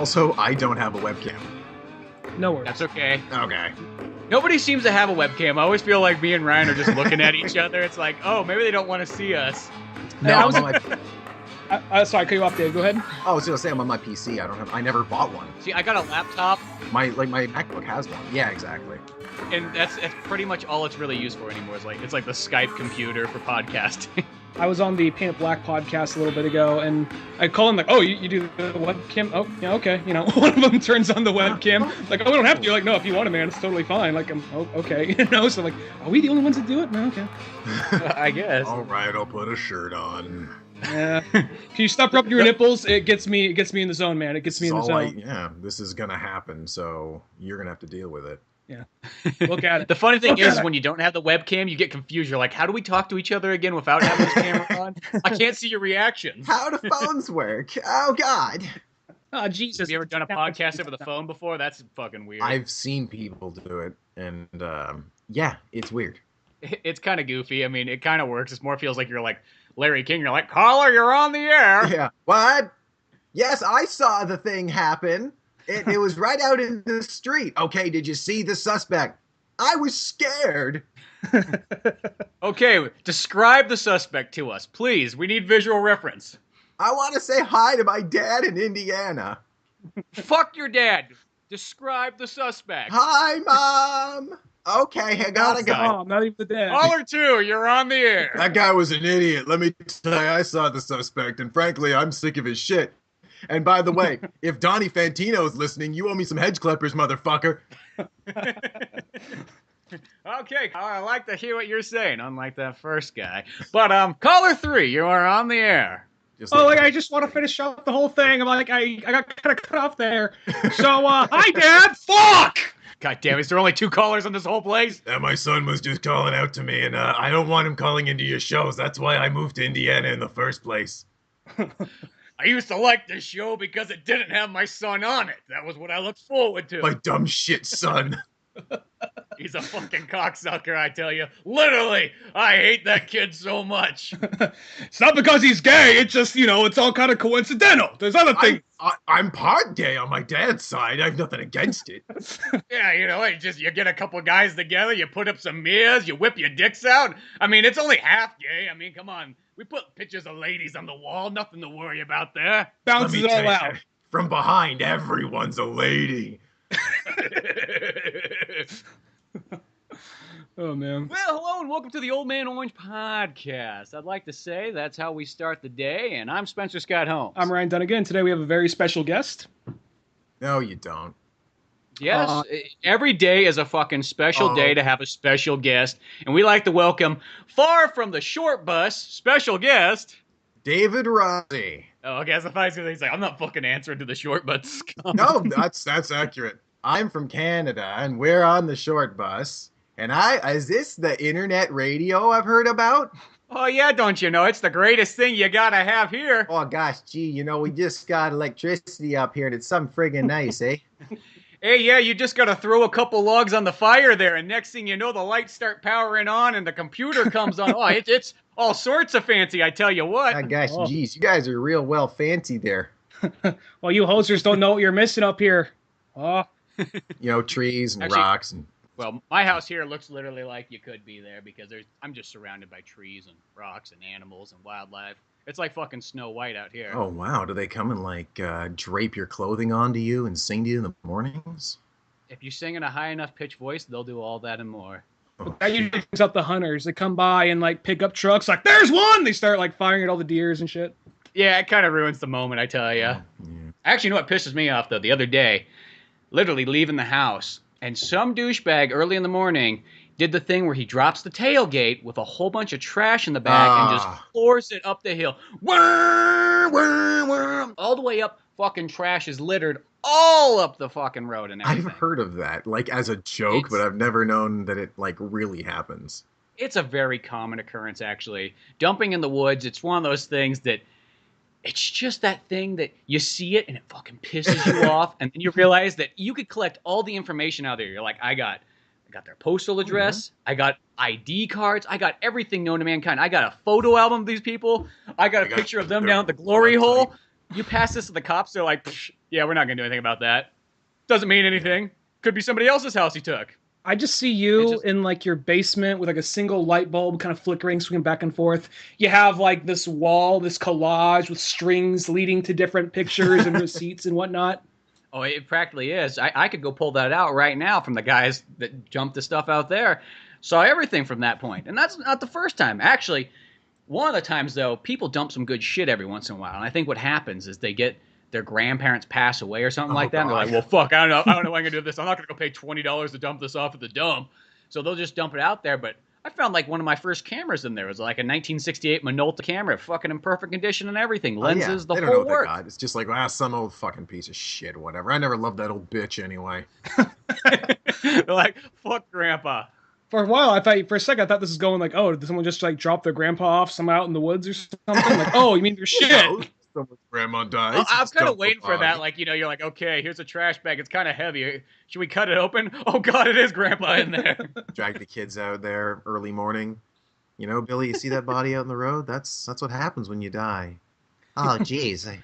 Also, I don't have a webcam. No worries. That's okay. Okay. Nobody seems to have a webcam. I always feel like me and Ryan are just looking at each other. It's like, oh, maybe they don't want to see us. No, I I'm was- on my... Sorry, cut you off, Dave. Go ahead. I was gonna say I'm on my PC. I never bought one. See, I got a laptop, My MacBook has one. Yeah, exactly. and that's pretty much all it's really used for anymore. It's like the Skype computer for podcasting. I was on the Paint It Black podcast a little bit ago, and I call him like, "Oh, you do the webcam? Oh, yeah, okay." You know, one of them turns on the webcam. Like, "Oh, we don't have to." You're like, "No, if you want to, man, it's totally fine." Like, "Oh, okay." You know, so like, are we the only ones that do it? No, okay. I guess. All right, I'll put a shirt on. Yeah. If you stop rubbing your nipples, it gets me in the zone, man. It gets me in the zone. Yeah, this is gonna happen, so you're gonna have to deal with it. Yeah. Look at it. The funny thing is, when you don't have the webcam, you get confused. You're like, how do we talk to each other again without having this camera on? I can't see your reactions. How do phones work? Oh God. Oh, Jesus. Have you ever done a podcast over the phone before? That's fucking weird. I've seen people do it, and yeah, it's weird. It's kind of goofy. I mean, it kind of works. It more feels like you're like Larry King. You're like, caller, you're on the air. Yeah. What? Yes, I saw the thing happen. It was right out in the street. Okay, did you see the suspect? I was scared. Okay, describe the suspect to us, please. We need visual reference. I want to say hi to my dad in Indiana. Fuck your dad. Describe the suspect. Hi, Mom. Okay, I gotta go. Oh, not even the dad. Caller 2, you're on the air. That guy was an idiot. Let me tell you, I saw the suspect, and frankly, I'm sick of his shit. And by the way, if Donnie Fantino is listening, you owe me some hedge clippers, motherfucker. Okay, I like to hear what you're saying, unlike that first guy. But caller 3, you are on the air. Just Oh, like I just want to finish up the whole thing. I'm like, I got kind of cut off there. So, hi, Dad. Fuck. God damn, is there only 2 callers on this whole place? my son was just calling out to me, and I don't want him calling into your shows. That's why I moved to Indiana in the first place. I used to like this show because it didn't have my son on it. That was what I looked forward to. My dumb shit son. He's a fucking cocksucker, I tell you. Literally, I hate that kid so much. It's not because he's gay. It's just, you know, it's all kind of coincidental. There's other things. I'm part gay on my dad's side. I have nothing against it. Yeah, you know, you get a couple guys together, you put up some mirrors, you whip your dicks out. I mean, it's only half gay. I mean, come on. We put pictures of ladies on the wall. Nothing to worry about there. Bounces it all out. From behind, everyone's a lady. Oh, man. Well, hello and welcome to the Old Man Orange podcast. I'd like to say that's how we start the day, and I'm Spencer Scott Holmes. I'm Ryan Dunigan. Today we have a very special guest. No, you don't. Yes, every day is a fucking special day to have a special guest, and we like to welcome, far from the short bus, special guest... David Razi. Oh, okay, that's the funny thing. He's like, I'm not fucking answering to the short bus. No, that's accurate. I'm from Canada, and we're on the short bus. And is this the internet radio I've heard about? Oh, yeah, don't you know? It's the greatest thing you gotta have here. Oh, gosh, gee, you know, we just got electricity up here, and it's something friggin' nice, eh? Hey, yeah, you just gotta throw a couple logs on the fire there, and next thing you know, the lights start powering on, and the computer comes on. Oh, it's all sorts of fancy, I tell you what. Oh, gosh, geez, you guys are real well fancy there. Well, you hosers don't know what you're missing up here. Oh. You know, trees and Actually, rocks and... Well, my house here looks literally like you could be there because I'm just surrounded by trees and rocks and animals and wildlife. It's like fucking Snow White out here. Oh, wow. Do they come and, like, drape your clothing onto you and sing to you in the mornings? If you sing in a high enough pitch voice, they'll do all that and more. Oh, That usually brings up the hunters. They come by and, like, pick up trucks. Like, there's one! They start, like, firing at all the deers and shit. Yeah, it kind of ruins the moment, I tell you. yeah. Actually, you know what pisses me off, though? The other day, literally leaving the house, and some douchebag early in the morning did the thing where he drops the tailgate with a whole bunch of trash in the back and just floors it up the hill. All the way up, fucking trash is littered all up the fucking road and everything. I've heard of that, like, as a joke, but I've never known that it, like, really happens. It's a very common occurrence, actually. Dumping in the woods, it's one of those things that it's just that thing that you see it and it fucking pisses you off, and then you realize that you could collect all the information out there. You're like, I got their postal address, I got ID cards, I got everything known to mankind. I got a photo album of these people, I got a picture of them down at the glory hole. You pass this to the cops, they're like, "Psh, yeah, we're not going to do anything about that. Doesn't mean anything. Could be somebody else's house he took." I just see you in like your basement with like a single light bulb kind of flickering, swinging back and forth. You have like this wall, this collage with strings leading to different pictures and receipts and whatnot. Oh, it practically is. I could go pull that out right now from the guys that jumped the stuff out there. Saw everything from that point. And that's not the first time. Actually, one of the times, though, people dump some good shit every once in a while. And I think what happens is they get their grandparents pass away or something like that. And they're like, well, fuck, I don't know what I'm going to do with this. I'm not going to go pay $20 to dump this off at the dump. So they'll just dump it out there. But I found like one of my first cameras in there. It was like a 1968 Minolta camera, fucking in perfect condition and everything. Lenses, the whole works. It's just like, some old fucking piece of shit, whatever. I never loved that old bitch anyway. They're like, fuck grandpa. For a while, for a second, I thought this was going like, oh, did someone just like drop their grandpa off some out in the woods or something? Like, oh, you mean your shit? Someone's grandma dies. I was kind of waiting for that. Like, you're like, okay, here's a trash bag. It's kind of heavy. Should we cut it open? Oh, God, it is grandpa in there. Drag the kids out there early morning. You know, Billy, you see that body out in the road? That's what happens when you die. Oh, geez. It's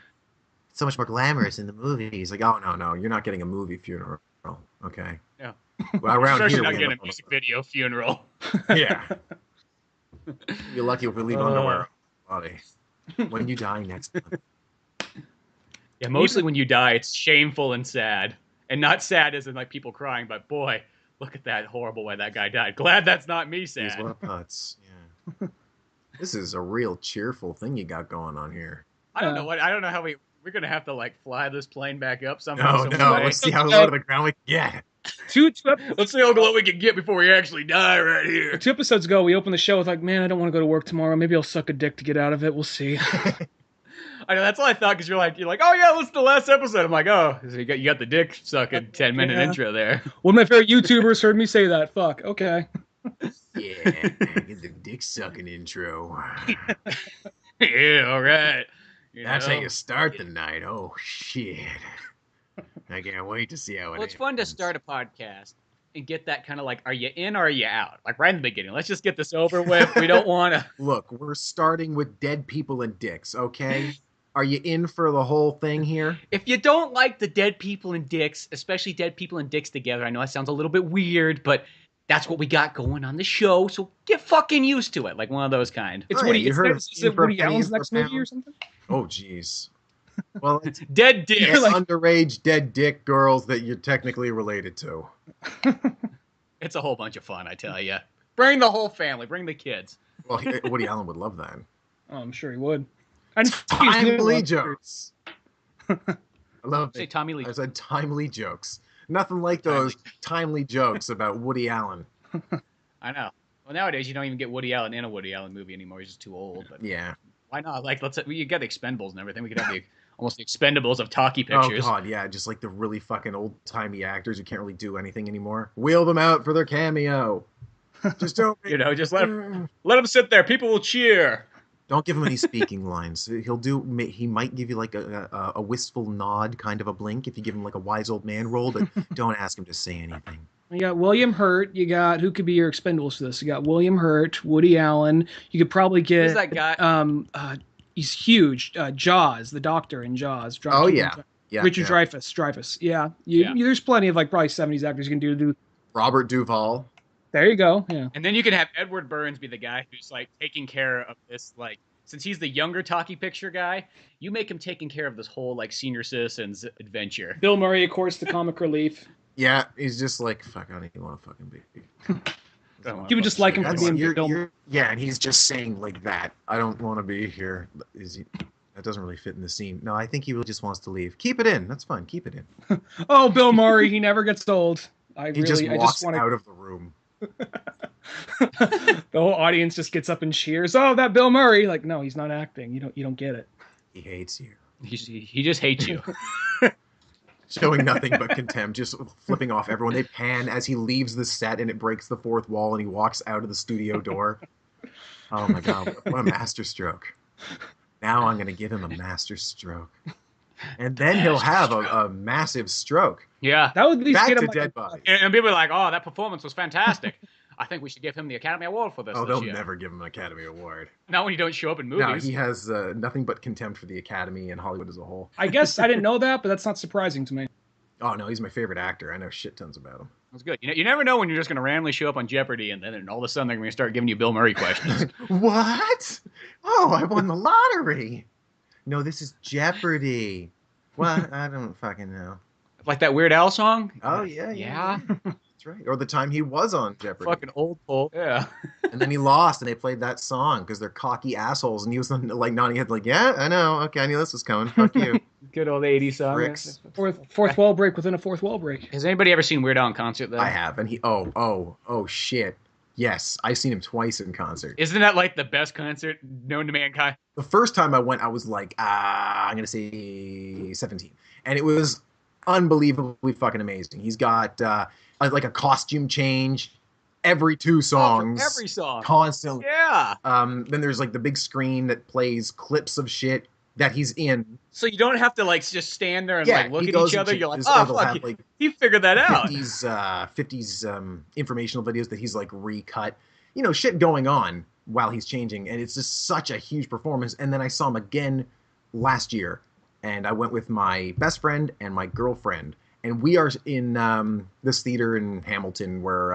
so much more glamorous in the movies. Like, oh, no, you're not getting a movie funeral. Okay. Yeah. Well, around sure here, she's not getting a music video funeral. Yeah. You're lucky if we leave underwear on the body. When you die next month. Yeah, mostly when you die, it's shameful and sad. And not sad as in like people crying, but boy, look at that horrible way that guy died. Glad that's not me sad. Jeez, what a putz. Yeah. This is a real cheerful thing you got going on here. I don't know how we're gonna have to like fly this plane back up somehow. No, let's see how low to the ground we can get. Let's see how low we can get before we actually die right here. 2 episodes ago, we opened the show with like, man, I don't want to go to work tomorrow. Maybe I'll suck a dick to get out of it. We'll see. I know, that's all I thought, because you're like, oh yeah, listen to the last episode. I'm like, oh, so you got the dick sucking 10-minute intro there. One of my favorite YouTubers heard me say that. Fuck. Okay. Yeah, get the dick sucking intro. Yeah, all right. That's how you start the night. Oh shit! I can't wait to see how it ends. Well, it's fun to start a podcast and get that kind of like, are you in or are you out? Like right in the beginning. Let's just get this over with. We don't want to. Look, we're starting with dead people and dicks, okay? Are you in for the whole thing here? If you don't like the dead people and dicks, especially dead people and dicks together, I know that sounds a little bit weird, but that's what we got going on the show, so get fucking used to it, like one of those kind. It's Woody Allen's next movie or something? Oh, jeez. Well, it's dead dick. It's like underage dead dick girls that you're technically related to. It's a whole bunch of fun, I tell you. Bring the whole family. Bring the kids. Well, Woody Allen would love that. Oh, I'm sure he would. Timely jokes. I love it. Say Tommy Lee. I said timely jokes. Nothing like those timely jokes about Woody Allen. I know. Well, nowadays you don't even get Woody Allen in a Woody Allen movie anymore. He's just too old. But yeah. Why not? Like, you got the Expendables and everything. We could have almost the Expendables of talkie pictures. Oh god, yeah, just like the really fucking old timey actors who can't really do anything anymore. Wheel them out for their cameo. Just don't. Just let them sit there. People will cheer. Don't give him any speaking lines. He might give you like a wistful nod, kind of a blink, if you give him like a wise old man role, but don't ask him to say anything. You got William Hurt. You got, who could be your Expendables for this? You got William Hurt, Woody Allen. You could probably get... Who's that guy? He's huge. Jaws, the doctor in Jaws. Oh, yeah. Richard Dreyfuss. Yeah. There's plenty of like probably 70s actors you can do. Robert Duvall. There you go. Yeah. And then you can have Edward Burns be the guy who's like taking care of this, like, since he's the younger talkie picture guy, you make him taking care of this whole like senior citizens adventure. Bill Murray, of course, the comic relief. Yeah, he's just like, fuck, I don't even want to fucking be. You would just like him for being Bill. Yeah, and he's just saying like that. I don't want to be here. That doesn't really fit in the scene. No, I think he really just wants to leave. Keep it in. That's fine. Keep it in. Oh, Bill Murray, he never gets old. He just walks out of the room. The whole audience just gets up and cheers. Oh, that Bill Murray! Like, no, he's not acting. You don't get it. He hates you. He just hates you. Showing nothing but contempt, just flipping off everyone. They pan as he leaves the set, and it breaks the fourth wall, and he walks out of the studio door. Oh my god, what a master stroke! Now I'm gonna give him a master stroke, and then he'll have a massive stroke. Yeah, that would at least back get to him dead body. And people are like, "Oh, that performance was fantastic." I think we should give him the Academy Award for this. Oh, this they'll year. never give him an Academy Award. Not when you don't show up in No, movies. he has nothing but contempt for the Academy and Hollywood as a whole. I guess I didn't know that, but that's not surprising to me. Oh, no, he's my favorite actor. I know shit tons about him. That's good. You never know when you're just going to randomly show up on Jeopardy and then all of a sudden they're going to start giving you Bill Murray questions. What? Oh, I won the lottery. No, this is Jeopardy. What? I don't fucking know. Like that Weird Al song? Oh, yeah. That's right. Or the time he was on Jeopardy. Fucking old Paul. Yeah. And then he lost, and they played that song because they're cocky assholes. And he was like nodding head, like, yeah, I know. Okay, I knew this was coming. Fuck you. Good old 80s song. Bricks. Fourth wall break within a fourth wall break. Has anybody ever seen Weird Al in concert, though? I have. And he, oh, shit. Yes, I've seen him twice in concert. Isn't that like the best concert known to mankind? The first time I went, I was like, I'm going to say 17. And it was unbelievably fucking amazing. He's got like a costume change every 2 songs. Oh, every song. Constantly. Yeah. Then there's like the big screen that plays clips of shit that he's in. So you don't have to like just stand there and like look at each other. You're like, oh, fuck, like he figured that out. 50s informational videos that he's like recut. You know, shit going on while he's changing. And it's just such a huge performance. And then I saw him again last year. And I went with my best friend and my girlfriend. And we are in this theater in Hamilton where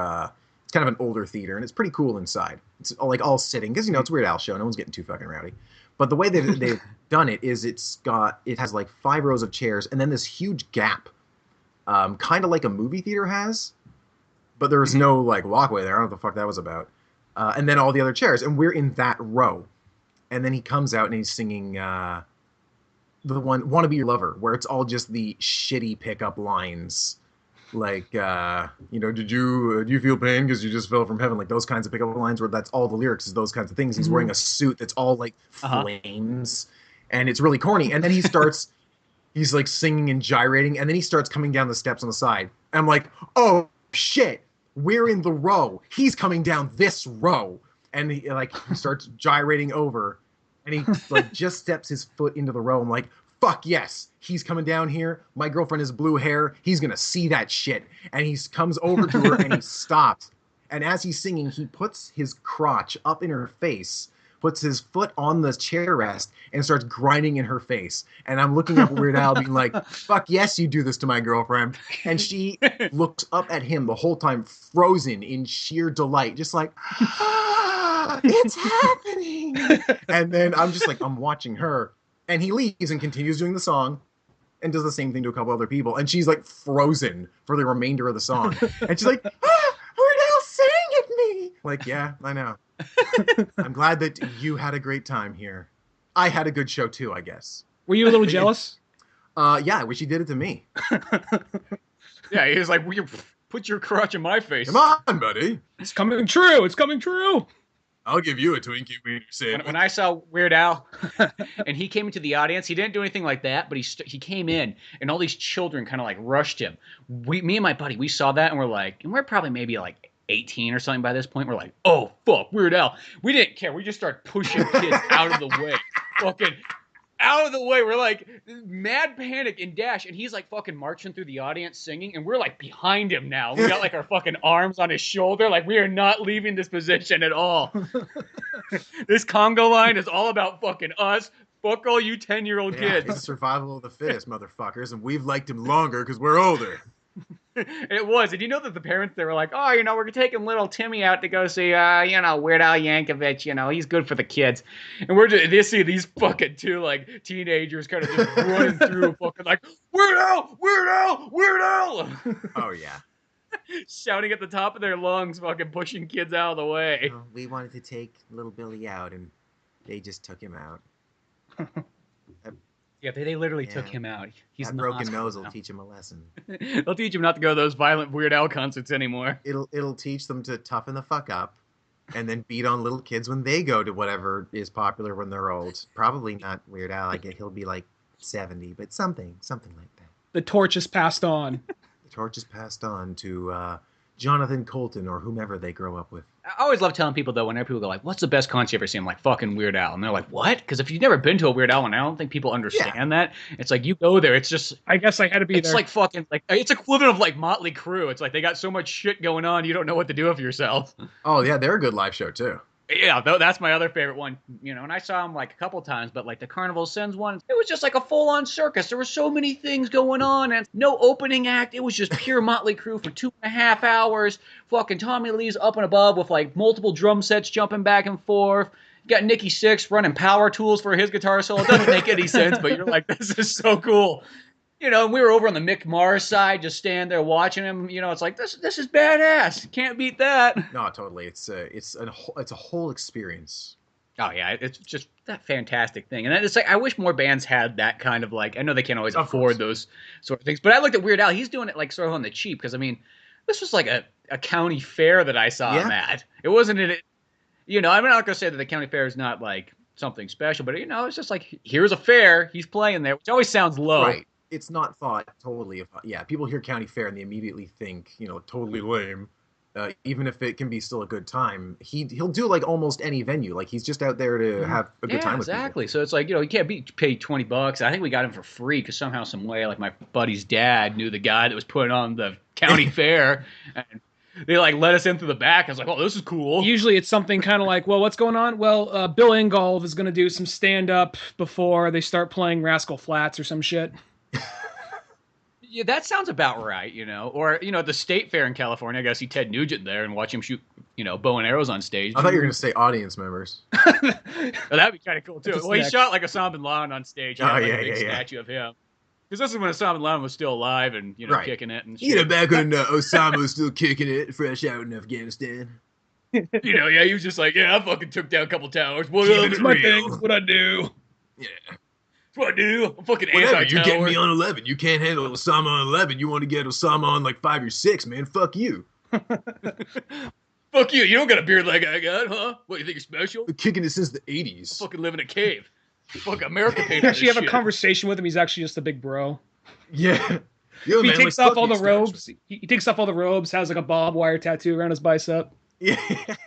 it's kind of an older theater. And it's pretty cool inside. It's like all sitting. Because, you know, it's a Weird Al show. No one's getting too fucking rowdy. But the way they've done it is it has like 5 rows of chairs and then this huge gap, kind of like a movie theater has, but there's no like walkway there. I don't know what the fuck that was about. And then all the other chairs, and we're in that row. And then he comes out and he's singing the one "Wanna Be Your Lover," where it's all just the shitty pickup lines. Like, you know, do you feel pain because you just fell from heaven? Like those kinds of pickup lines where that's all the lyrics is those kinds of things. He's wearing a suit that's all like flames and it's really corny. And then he starts, he's like singing and gyrating. And then he starts coming down the steps on the side. And I'm like, oh shit, we're in the row. He's coming down this row. And he starts gyrating over and he like just steps his foot into the row. I'm like, fuck yes, he's coming down here. My girlfriend has blue hair. He's going to see that shit. And he comes over to her and he stops. And as he's singing, he puts his crotch up in her face, puts his foot on the chair rest, and starts grinding in her face. And I'm looking up at Weird Al being like, fuck yes, you do this to my girlfriend. And she looks up at him the whole time, frozen in sheer delight, just like, it's happening. And then I'm just like, I'm watching her. And he leaves and continues doing the song and does the same thing to a couple other people. And she's like frozen for the remainder of the song. And she's like, Weird Al sang at me. Like, yeah, I know. I'm glad that you had a great time here. I had a good show too, I guess. Were you a little jealous? Yeah, I wish he did it to me. Yeah, he was like, "Will you put your crotch in my face?" Come on, buddy. It's coming true. It's coming true. I'll give you a Twinkie wiener sandwich. When I saw Weird Al, and he came into the audience, he didn't do anything like that, but he came in, and all these children kind of like rushed him. Me and my buddy, we saw that, and we're like, and we're probably maybe like 18 or something by this point. We're like, oh fuck, Weird Al. We didn't care. We just started pushing kids out of the way, fucking out of the way. We're like mad panic and dash, and he's like fucking marching through the audience singing, and we're like behind him now. We got like our fucking arms on his shoulder, like we are not leaving this position at all. This Congo line is all about fucking us. Fuck all you 10-year-old kids. It's survival of the fittest, motherfuckers, and we've liked him longer because we're older. It was. And you know that the parents, they were like, oh, you know, we're taking little Timmy out to go see, you know, Weird Al Yankovic, you know, he's good for the kids. And we're just, they see these fucking two, like, teenagers kind of just running through fucking like, Weird Al, Weird Al, Weird Al. Oh, yeah. Shouting at the top of their lungs, fucking pushing kids out of the way. Well, we wanted to take little Billy out, and they just took him out. Yeah, they literally took him out. He's that in the broken hospital nose now. will teach him a lesson. They'll teach him not to go to those violent Weird Al concerts anymore. It'll teach them to toughen the fuck up, and then beat on little kids when they go to whatever is popular when they're old. Probably not Weird Al. I guess he'll be like 70, but something like that. The torch is passed on. The torch is passed on to Jonathan Colton or whomever they grow up with. I always love telling people though, whenever people go like, "What's the best concert you ever seen?" I'm like, "Fucking Weird Al," and they're like, "What?" Because if you've never been to a Weird Al, and I don't think people understand that. It's like you go there, it's just. I guess I had to be It's there. like fucking like it's equivalent of like Motley Crue. It's like they got so much shit going on, you don't know what to do with yourself. Oh yeah, they're a good live show too. Yeah, that's my other favorite one. And I saw them like a couple times, but like the Carnival Sins one, it was just like a full-on circus. There were so many things going on, and no opening act. It was just pure Motley Crue for 2.5 hours. Fucking Tommy Lee's up and above with like multiple drum sets jumping back and forth. You got Nikki Sixx running power tools for his guitar solo. It doesn't make any sense, but you're like, this is so cool. And we were over on the Mick Mars side, just standing there watching him. It's like this is badass. Can't beat that. No, totally. It's a whole experience. Oh yeah, it's just that fantastic thing. And it's like I wish more bands had that kind of like. I know they can't always afford those sort of things, but I looked at Weird Al. He's doing it like sort of on the cheap because I mean, this was like a county fair that I saw him at. It wasn't it. I'm not gonna say that the county fair is not like something special, but it's just like here's a fair. He's playing there, which always sounds low. Right. It's not thought totally. People hear county fair and they immediately think, totally lame. Even if it can be still a good time, he'll do like almost any venue. Like he's just out there to have a good time with people. Exactly. So it's like you can't pay $20. I think we got him for free because somehow, some way, like my buddy's dad knew the guy that was putting on the county fair, and they like let us in through the back. I was like, oh, this is cool. Usually it's something kind of like, well, what's going on? Well, Bill Ingolf is going to do some stand-up before they start playing Rascal Flatts or some shit. Yeah, that sounds about right, Or, at the State Fair in California, I gotta see Ted Nugent there and watch him shoot, bow and arrows on stage. I thought you were going to say audience members. Well, that'd be kind of cool, too. Well, he shot like Osama Bin Laden on stage. He had, a big statue of hhim. Because this is when Osama Bin Laden was still alive and, kicking it and shit. Back when Osama was still kicking it, fresh out in Afghanistan. He was just like, I fucking took down a couple towers. It's my thing. It's what I do. Yeah. That's what I do. I'm fucking anti-tower. You get me on 11. You can't handle Osama on 11. You want to get Osama on like 5 or 6, man. Fuck you. Fuck you. You don't got a beard like I got, huh? What, you think you're special? Been kicking it since the 80s. I fucking live in a cave. Fuck America paid. You actually have a conversation with him. He's actually just a big bro. Yeah. Yo, he takes off all the robes. He takes off all the robes, has like a barbed wire tattoo around his bicep. Yeah.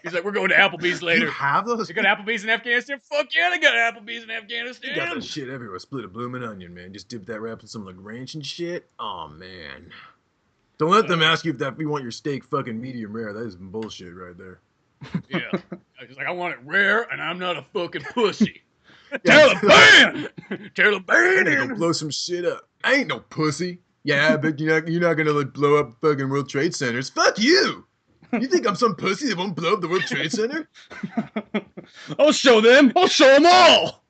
He's like, we're going to Applebees later. You have those? They got Applebees in Afghanistan? Fuck yeah, they got Applebees in Afghanistan. You got that shit everywhere. Split a bloomin' onion, man. Just dip that wrap in some like ranch and shit. Oh, man. Don't let them ask you if you want your steak fucking medium rare. That is some bullshit right there. Yeah. He's like, I want it rare, and I'm not a fucking pussy. Taliban! Taliban! Go blow some shit up. I ain't no pussy. Yeah, but you're not gonna like blow up fucking World Trade Centers. Fuck you! You think I'm some pussy that won't blow up the World Trade Center? I'll show them. I'll show them all.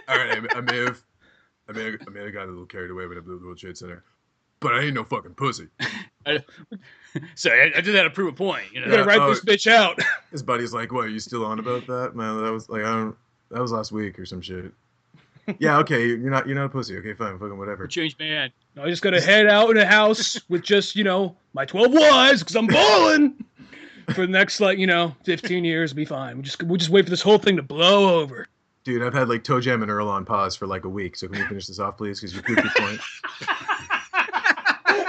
All right, I may have gotten a little carried away when I blew up the World Trade Center, but I ain't no fucking pussy. Sorry, I just had to prove a point. You gotta write this bitch out. His buddy's like, "What? Are you still on about that, man? That was like, that was last week or some shit." Yeah, okay, you're not a pussy. Okay, fine, fucking whatever. Change man. I just gotta head out in the house with just, my 12 wives, because I'm balling. For the next, 15 years, it'll be fine. We'll just wait for this whole thing to blow over. Dude, I've had Toe Jam and Earl on pause for a week, so can you finish this off, please? Because you proved your point.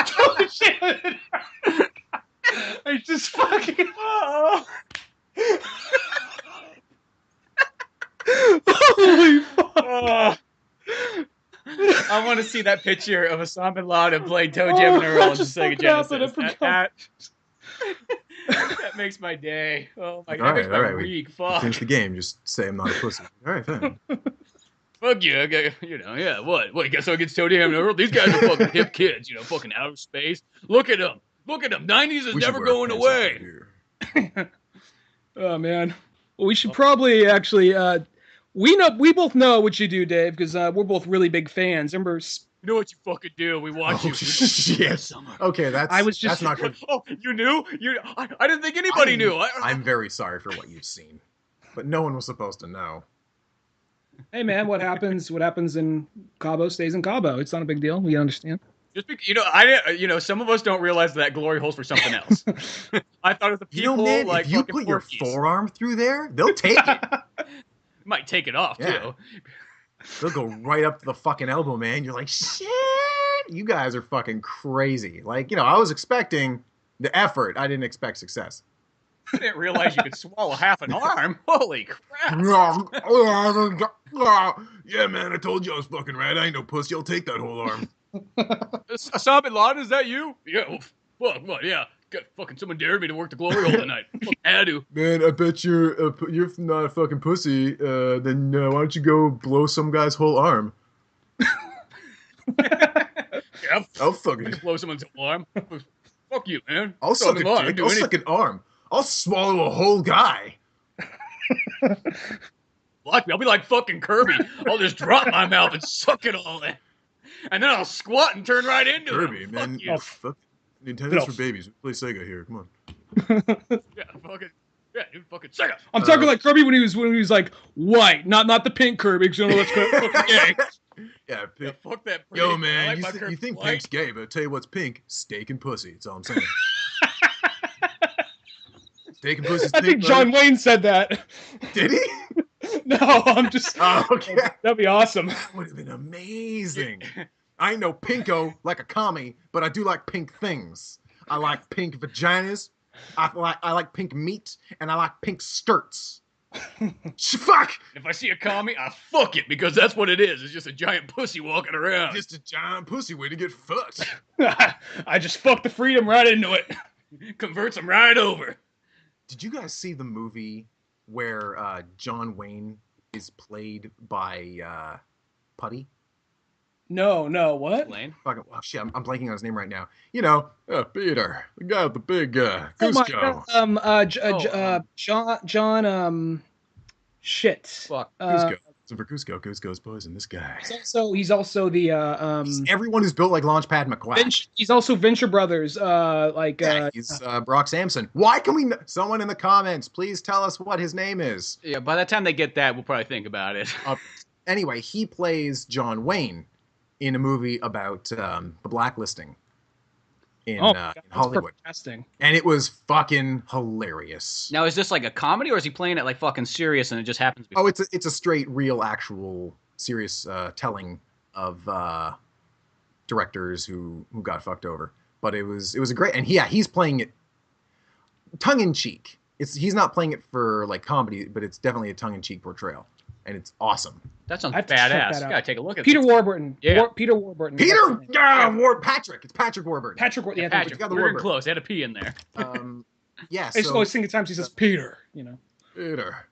Toe Jam. I just fucking... Holy fuck. I want to see that picture of Osama Bin Laden playing Toe Jam and Earl in Sega Genesis. That makes my day. Oh my god, that makes my week. Fuck. Finish the game. Just say I'm not a pussy. All right, fine. Fuck you. Yeah, what? What, you got something against Toe Jam and Earl? These guys are fucking hip kids, fucking outer space. Look at them. 90s is never going away. Oh, man. Well, we should probably actually... We both know what you do, Dave, because we're both really big fans. Remember? You know what you fucking do? We watch you. Shit. Okay, that's not good. Oh, you knew? I didn't think anybody knew. I'm very sorry for what you've seen, but no one was supposed to know. Hey, man, what happens in Cabo stays in Cabo. It's not a big deal. We understand. Just because, some of us don't realize that glory holes for something else. I thought of the people man, like if you put your forearm through there, they'll take it. Might take it off too. They'll go right up to the fucking elbow, man. You're like, shit, you guys are fucking crazy. I was expecting the effort. I didn't expect success. I didn't realize you could swallow half an arm. Holy crap. Yeah, man, I told you I was fucking right. I ain't no pussy. I'll take that whole arm. Osama Bin Laden, is that you? Yeah, well, fuck, what, yeah. Got fucking someone dared me to work the glory hole tonight. Fuck, I had to. Man, I bet you're not a fucking pussy. Then why don't you go blow some guy's whole arm? Yeah, I'll fucking blow someone's arm. Fuck you, man. I'll suck a dick. I'll suck an arm. I'll swallow a whole guy. Like me, I'll be like fucking Kirby. I'll just drop my mouth and suck it all in. And then I'll squat and turn right into Kirby, it. man. Fuck you. Fuck. Nintendo's for babies. Play Sega here. Come on. Yeah, fucking. Yeah, dude, fucking Sega. I'm talking like Kirby when he was like white, not the pink Kirby, because you know that's fucking gay. Yeah, Yeah, fuck that. yo, pink, man, I like you, my you Kirby think white. pink's gay, but I'll tell you what's pink: steak and pussy. That's all I'm saying. Steak and pussy's I pink. think John Wayne said that. Did he? No, I'm just. Oh, okay. That'd be awesome. That would have been amazing. I ain't no pinko like a commie, but I do like pink things. I like pink vaginas. I like pink meat, and I like pink skirts. Fuck! If I see a commie, I fuck it because that's what it is. It's just a giant pussy walking around. Just a giant pussy way to get fucked. I just fucked the freedom right into it. Converts them right over. Did you guys see the movie where John Wayne is played by Putty? No, what? Lane. Fucking, oh shit, I'm blanking on his name right now. You know, Peter, the guy with the big Oh Cusco. my God. John, shit. Fuck. Cusco. So for Cusco's poison. This guy. He's also the He's everyone who's built like Launchpad McQuack. He's also Venture Brothers. He's Brock Sampson. Why can we? Someone in the comments, please tell us what his name is. Yeah, by the time they get that, we'll probably think about it. Anyway, he plays John Wayne in a movie about the blacklisting in Hollywood. Fantastic. And it was fucking hilarious. Now, is this like a comedy, or is he playing it like fucking serious and it just happens? Oh, it's a straight, real, actual, serious telling of directors who got fucked over. But it was a great, and he's playing it tongue in cheek. He's not playing it for like comedy, but it's definitely a tongue in cheek portrayal, and it's awesome. That sounds I have to check badass. that You out. gotta take a look at Peter this. Warburton. Yeah. Peter Warburton. Patrick. It's Patrick Warburton. Yeah, Patrick. you got the We're Warburton. close. They had a P in there. Yeah. I just always think at times he says Peter. You know. Peter.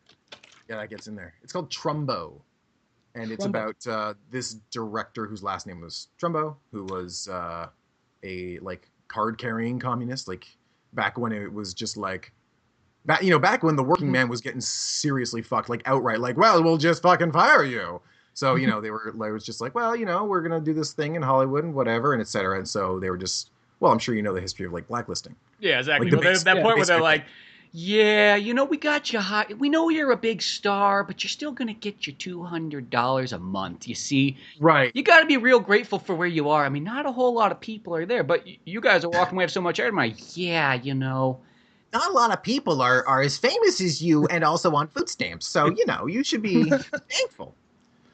Yeah, that gets in there. It's called Trumbo, and it's about this director whose last name was Trumbo, who was a like card-carrying communist, like back when it was just like. Back when the working man was getting seriously fucked, like outright, like, well, we'll just fucking fire you. So, it was just like, well, we're going to do this thing in Hollywood and whatever, and et cetera. And so they were just, well, I'm sure you know the history of like blacklisting. Yeah, exactly. Like Well, there's that point where they're basically. like, yeah, we got you high. We know you're a big star, but you're still going to get your $200 a month. You see, Right. you got to be real grateful for where you are. I mean, not a whole lot of people are there, but you guys are walking away with so much air. I'm like, yeah, Not a lot of people are as famous as you and also on food stamps. So, you should be thankful.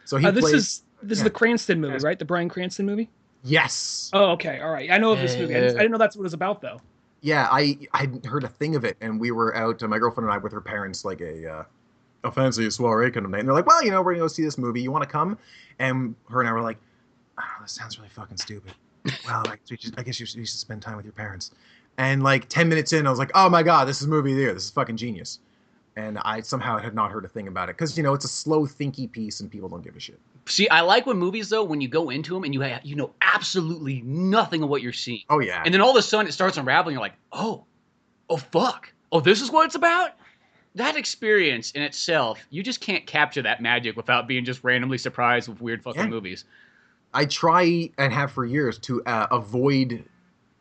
So he This is the Cranston movie, right? The Bryan Cranston movie? Yes. Oh, okay. All right. I know of this movie. I didn't know that's what it was about, though. Yeah, I heard a thing of it, and we were out, my girlfriend and I, with her parents, like a fancy soiree kind of night. And they're like, well, we're going to go see this movie. You want to come? And her and I were like, oh, this sounds really fucking stupid. Well, I guess you should spend time with your parents. And like 10 minutes in, I was like, oh my God, this is movie of the year. This is fucking genius. And I somehow had not heard a thing about it. Because, it's a slow, thinky piece and people don't give a shit. See, I like when movies, though, when you go into them and you know absolutely nothing of what you're seeing. Oh, yeah. And then all of a sudden it starts unraveling. You're like, oh, fuck. Oh, this is what it's about? That experience in itself, you just can't capture that magic without being just randomly surprised with weird fucking movies. I try and have for years to avoid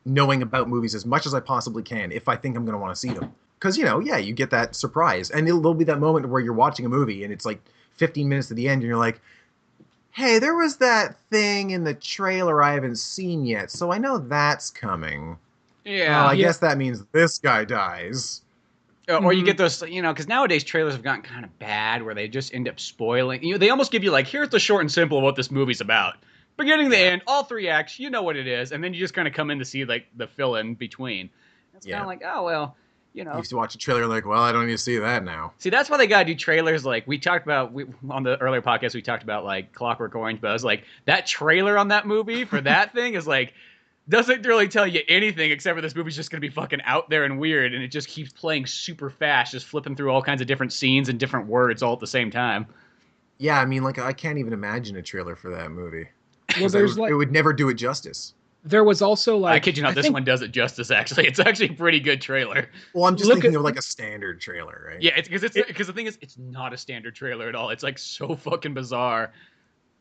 knowing about movies as much as I possibly can if I think I'm going to want to see them. Because, you get that surprise. And there'll be that moment where you're watching a movie and it's like 15 minutes to the end and you're like, hey, there was that thing in the trailer I haven't seen yet, so I know that's coming. Yeah. I guess that means this guy dies. Or you get those, because nowadays trailers have gotten kind of bad where they just end up spoiling. They almost give you like, here's the short and simple of what this movie's about. Beginning to end, all 3 acts, you know what it is, and then you just kind of come in to see like the fill in between. It's kind of like, oh well, You You know. used to watch a trailer like, well, I don't need to see that now. See, that's why they gotta do trailers. Like we talked about on the earlier podcast, we talked about like Clockwork Orange, but I was like, that trailer on that movie for that thing is like doesn't really tell you anything except for this movie's just gonna be fucking out there and weird, and it just keeps playing super fast, just flipping through all kinds of different scenes and different words all at the same time. Yeah, I mean, like, I can't even imagine a trailer for that movie. Well, 'Cause there's it would never do it justice. there was also like I kid you not, this one does it justice. Actually, it's actually a pretty good trailer. Well, I'm just Look thinking at- of like a standard trailer, right? Yeah, because the thing is, it's not a standard trailer at all. It's like so fucking bizarre.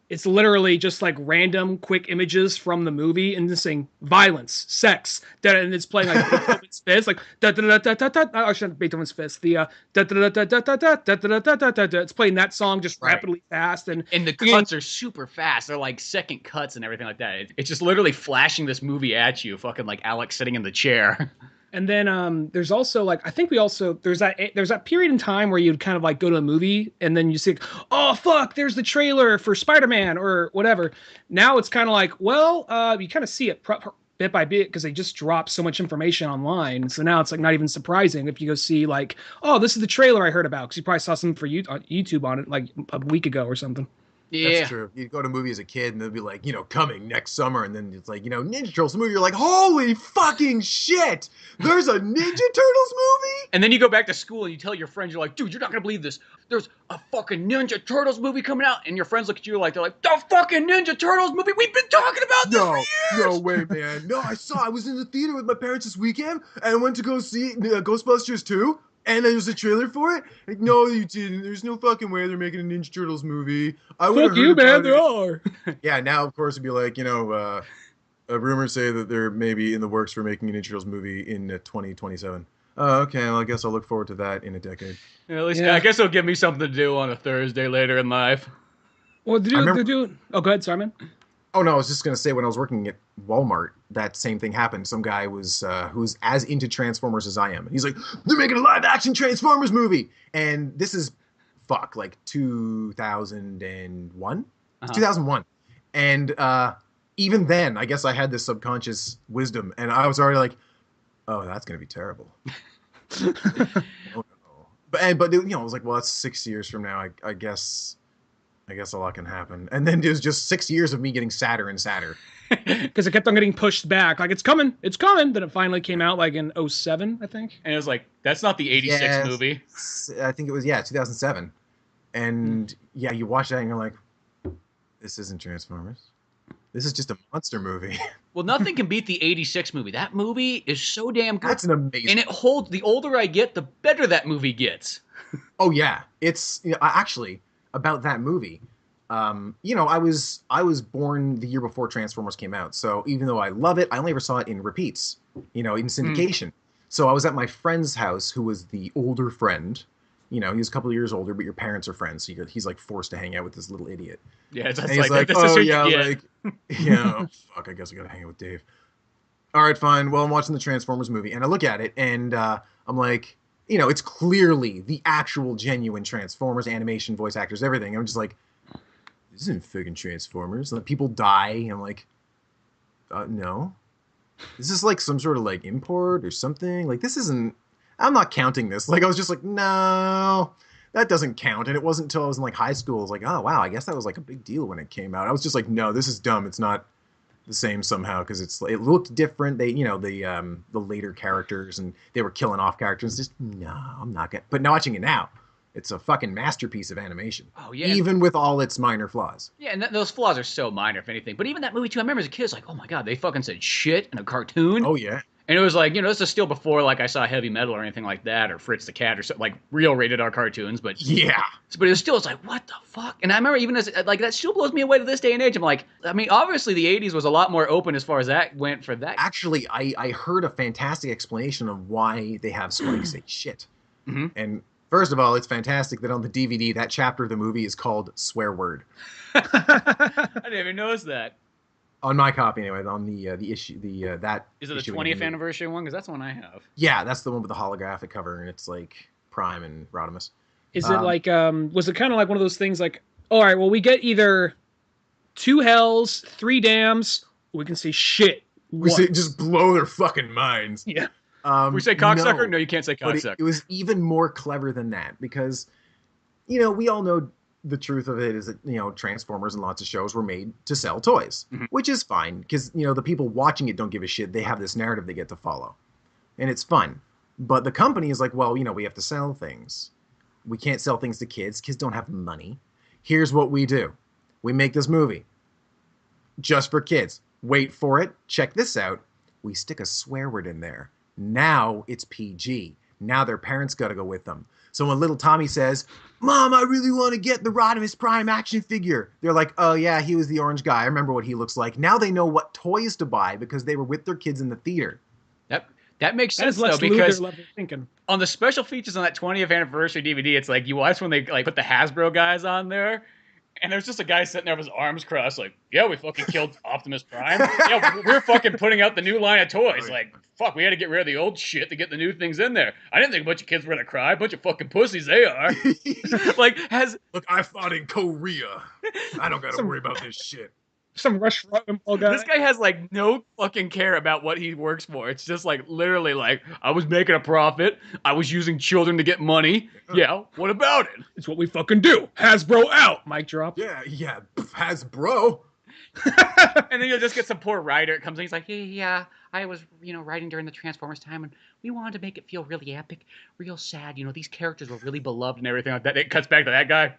It's literally just like random quick images from the movie and just saying violence, sex, and it's playing like Beethoven's Fist, like da da da da da da. Actually, not Beethoven's Fist. The da da da da da da da da da da da da. It's playing that song just rapidly fast, and the cuts are super fast. They're like second cuts and everything like that. It's just literally flashing this movie at you, fucking like Alex sitting in the chair. And then there's also like I think we also there's that period in time where you'd kind of like go to a movie and then you see like, oh fuck, there's the trailer for Spider-Man or whatever. Now it's kind of like, well, you kind of see it bit by bit because they just drop so much information online. So now it's like not even surprising if you go see like, oh, this is the trailer I heard about, because you probably saw something for on YouTube on it like a week ago or something. Yeah, That's true. You go to a movie as a kid and they'll be like, coming next summer, and then it's like, Ninja Turtles movie. You're like, holy fucking shit! There's a Ninja Turtles movie? and then you go back to school and you tell your friends, you're like, dude, you're not gonna believe this. There's a fucking Ninja Turtles movie coming out, and your friends look at you like they're like, the fucking Ninja Turtles movie. We've been talking about this for years. No way, man. No, I was in the theater with my parents this weekend, and I went to go see Ghostbusters 2. And there's a trailer for it? Like, no, you didn't. There's no fucking way they're making a Ninja Turtles movie. Fuck you, man. There are. Yeah, now, of course, it'd be like, rumors say that they're maybe in the works for making a Ninja Turtles movie in 2027. Okay, well, I guess I'll look forward to that in a decade. Yeah, at least I guess it'll give me something to do on a Thursday later in life. Well, they're doing. Oh, go ahead, Simon. Oh, no, I was just going to say when I was working at Walmart, that same thing happened. Some guy was who was as into Transformers as I am. And he's like, they're making a live-action Transformers movie! And this is, like 2001? It's 2001. And even then, I guess I had this subconscious wisdom, and I was already like, oh, that's going to be terrible. Oh, no. But I was like, well, that's 6 years from now. I guess a lot can happen. And then there's just 6 years of me getting sadder and sadder. Because it kept on getting pushed back. Like, it's coming. Then it finally came out like in 2007, I think. And it was like, that's not the 86 movie. I think it was, 2007. And you watch that and you're like, this isn't Transformers. This is just a monster movie. Well, nothing can beat the 86 movie. That movie is so damn good. That's an amazing. And it holds, the older I get, the better that movie gets. Oh, yeah. It's, actually, about that movie, I was born the year before Transformers came out. So even though I love it, I only ever saw it in repeats, in syndication. So I was at my friend's house, who was the older friend. He was a couple of years older, but your parents are friends. So he's like forced to hang out with this little idiot. Yeah, it's and he's like, oh yeah, fuck, I guess I gotta hang out with Dave. All right, fine. Well, I'm watching the Transformers movie, and I look at it, and I'm like, it's clearly the actual genuine Transformers, animation, voice actors, everything. I'm just like, this isn't fucking Transformers. Like, people die. I'm like, no. Is this like some sort of like import or something? Like, this isn't. I'm not counting this. Like, I was just like, no, that doesn't count. And it wasn't until I was in like high school, I was like, oh wow, I guess that was like a big deal when it came out. I was just like, no, this is dumb. It's not the same somehow, because it looked different. They, the later characters, and they were killing off characters. Just no, I'm not gonna. But watching it now, it's a fucking masterpiece of animation. Oh yeah, even with all its minor flaws. Yeah, and those flaws are so minor, if anything. But even that movie too, I remember as a kid, it's like, oh my god, they fucking said shit in a cartoon. Oh yeah. And it was like, this is still before like I saw Heavy Metal or anything like that, or Fritz the Cat, or so, like real rated R cartoons. But yeah, but it's still, it's like, what the fuck? And I remember even as like that still blows me away to this day and age. I'm like, I mean, obviously the '80s was a lot more open as far as that went for that. Actually, I heard a fantastic explanation of why they have Spike say shit. Mm-hmm. And first of all, it's fantastic that on the DVD that chapter of the movie is called Swear Word. I didn't even notice that. On my copy, anyway, on the issue, that is it the issue 20th anniversary one? Because that's the one I have. Yeah, that's the one with the holographic cover, and it's like Prime and Rodimus. Is it like was it kind of like one of those things like, all right, well, we get either 2 hells, 3 dams, we can say shit. We say just blow their fucking minds. Yeah. we say cocksucker? No, No, you can't say but cocksucker. it was even more clever than that because, we all know the truth of it is that, Transformers and lots of shows were made to sell toys, which is fine because, the people watching it don't give a shit. They have this narrative they get to follow, and it's fun. But the company is like, well, we have to sell things. We can't sell things to kids. Kids don't have money. Here's what we do. We make this movie just for kids. Wait for it. Check this out. We stick a swear word in there. Now it's PG. Now their parents got to go with them. So when little Tommy says, Mom, I really want to get the Rodimus Prime action figure, they're like, oh yeah, he was the orange guy. I remember what he looks like. Now they know what toys to buy because they were with their kids in the theater. That makes sense, though, because on the special features on that 20th anniversary DVD, it's like you watch when they put the Hasbro guys on there, and there's just a guy sitting there with his arms crossed, like, yeah, we fucking killed Optimus Prime. Yeah, we're fucking putting out the new line of toys. Like, fuck, we had to get rid of the old shit to get the new things in there. I didn't think a bunch of kids were gonna cry. A bunch of fucking pussies they are. Look, I fought in Korea. I don't gotta worry about this shit. Some Rush Rumble guy. This guy has no fucking care about what he works for. It's just literally I was making a profit. I was using children to get money. Yeah, what about it? It's what we fucking do. Hasbro out. Mic drop. Yeah, Hasbro. And then you'll just get some poor writer. It comes in, he's like, hey, yeah, I was, writing during the Transformers time, and we wanted to make it feel really epic, real sad. These characters were really beloved and everything like that. It cuts back to that guy.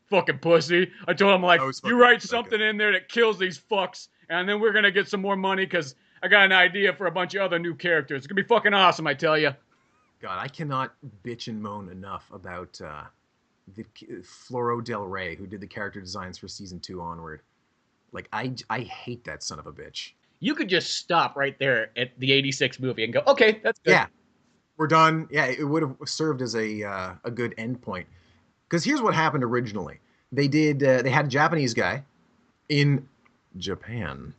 Fucking pussy. I told him, you write something in there that kills these fucks, and then we're going to get some more money because I got an idea for a bunch of other new characters. It's going to be fucking awesome, I tell you. God, I cannot bitch and moan enough about the Floro Del Rey, who did the character designs for season 2 onward. I hate that son of a bitch. You could just stop right there at the 86 movie and go, okay, that's good. Yeah, we're done. Yeah, it would have served as a good end point. Because here's what happened originally. They had a Japanese guy in Japan.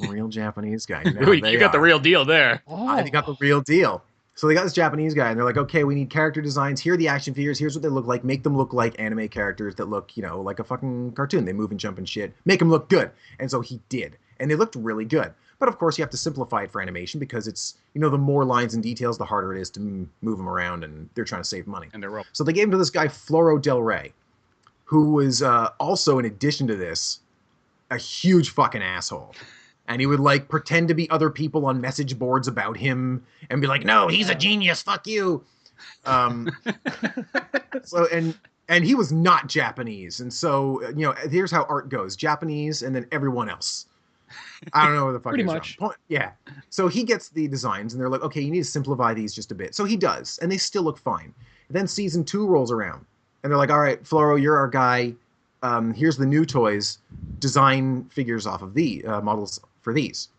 Real Japanese guy. You got the real deal there. They got the real deal. So they got this Japanese guy, and they're like, okay, we need character designs. Here are the action figures. Here's what they look like. Make them look like anime characters that look, like a fucking cartoon. They move and jump and shit. Make them look good. And so he did. And they looked really good. But of course, you have to simplify it for animation because it's, the more lines and details, the harder it is to move them around, and they're trying to save money. And they're real. So they gave him to this guy, Floro Del Rey, who was also, in addition to this, a huge fucking asshole. And he would pretend to be other people on message boards about him and be like, no, he's a genius, fuck you. So he was not Japanese. And so, here's how art goes. Japanese and then everyone else. I don't know where the fuck pretty much. Yeah. So he gets the designs and they're like, okay, you need to simplify these just a bit. So he does, and they still look fine. Then season 2 rolls around and they're like, all right, Floro, you're our guy. Here's the new toys. Design figures off of the models for these.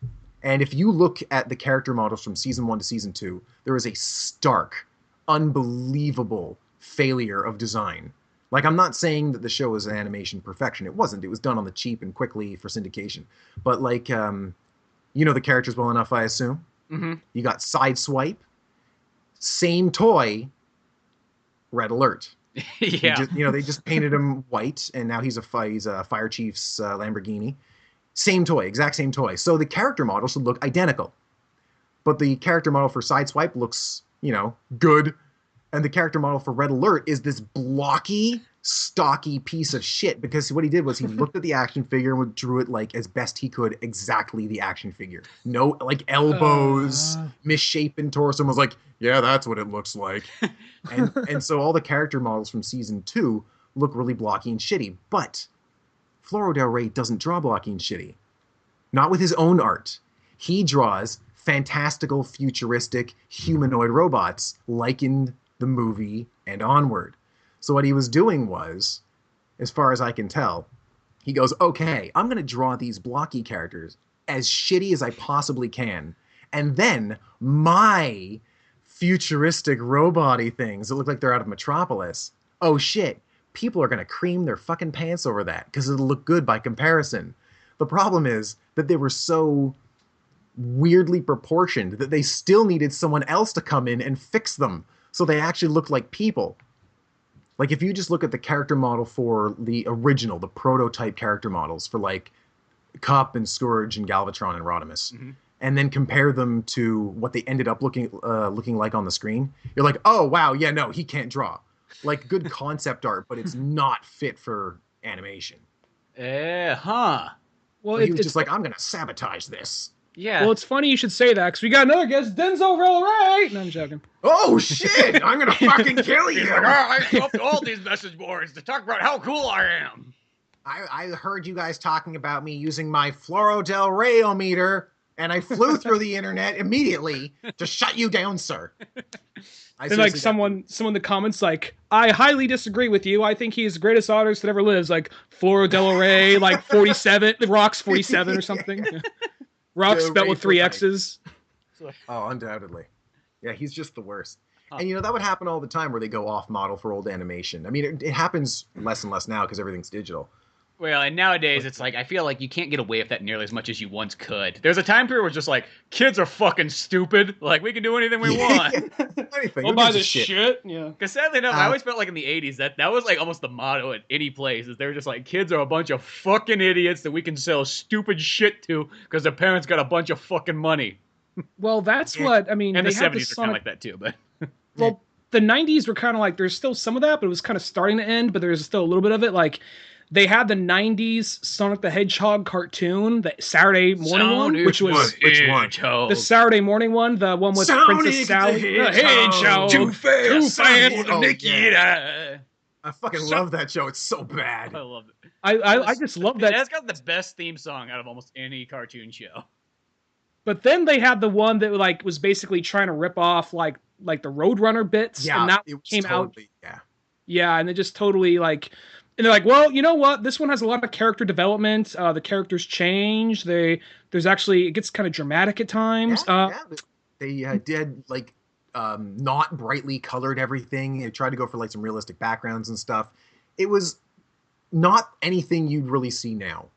And if you look at the character models from season 1 to season 2, there is a stark, unbelievable failure of design. I'm not saying that the show is an animation perfection. It wasn't. It was done on the cheap and quickly for syndication. But the characters well enough, I assume. Mm-hmm. You got Sideswipe, same toy, Red Alert. Yeah. They just painted him white, and now he's a Fire Chief's Lamborghini. Same toy, exact same toy. So the character model should look identical. But the character model for Sideswipe looks, good. And the character model for Red Alert is this blocky, stocky piece of shit. Because what he did was he looked at the action figure and drew it as best he could, exactly the action figure. No, elbows, misshapen torso. And was like, yeah, that's what it looks like. and so all the character models from season 2 look really blocky and shitty. But Floro Del Rey doesn't draw blocky and shitty. Not with his own art. He draws fantastical, futuristic, humanoid robots like in the movie and onward. So what he was doing was, as far as I can tell, he goes, okay, I'm going to draw these blocky characters as shitty as I possibly can. And then my futuristic robot-y things that look like they're out of Metropolis, oh shit, people are going to cream their fucking pants over that because it'll look good by comparison. The problem is that they were so weirdly proportioned that they still needed someone else to come in and fix them so they actually look like people. If you just look at the character model for the original, the prototype character models for Cup and Scourge and Galvatron and Rodimus, and then compare them to what they ended up looking like on the screen, you're like, oh wow, yeah, no, he can't draw. Like good concept art, but it's not fit for animation. Huh. Well, So he was just like, I'm gonna sabotage this. Yeah. Well, it's funny you should say that because we got another guest, Denzel Ray. No, I'm joking. Oh shit! I'm gonna fucking kill you. He's like, I swapped all these message boards to talk about how cool I am. I heard you guys talking about me using my Floro del Rayometer, and I flew through the internet immediately to shut you down, sir. And like someone in the comments like, I highly disagree with you. I think he's the greatest artist that ever lives. Like Floro del Rey, like 47, Rock's 47 or something. Rock spelled with 3 X's. Oh, undoubtedly. Yeah, he's just the worst. And you know, that would happen all the time where they go off model for old animation. I mean, it happens less and less now because everything's digital. Well, and nowadays it's like I feel like you can't get away with that nearly as much as you once could. There's a time period where it's just like kids are fucking stupid. Like we can do anything we want. Anything. We'll buy this shit. Yeah. Because sadly enough, I always felt like in the '80s that was like almost the motto at any place. Is they were just like kids are a bunch of fucking idiots that we can sell stupid shit to because their parents got a bunch of fucking money. Well, that's what I mean. And they the had '70s are kind of like that too, but. Well, the '90s were kind of like there's still some of that, but it was kind of starting to end. But there's still a little bit of it. Like they had the '90s Sonic the Hedgehog cartoon, the Saturday morning one, which was which one? The Saturday morning one, the one with Sonic Princess Sally. the Hedgehog. Too fast. Oh, Nikita. I fucking love that show. It's so bad. I love it. I just love that. That's got the best theme song out of almost any cartoon show. But then they had the one that like was basically trying to rip off like the Roadrunner bits, Yeah, and that it was came out. Yeah, and they just totally like, and they're like, well, you know what? This one has a lot of character development. The characters change. There's actually it gets kind of dramatic at times. They did like not brightly colored everything. They tried to go for like some realistic backgrounds and stuff. It was not anything you'd really see now.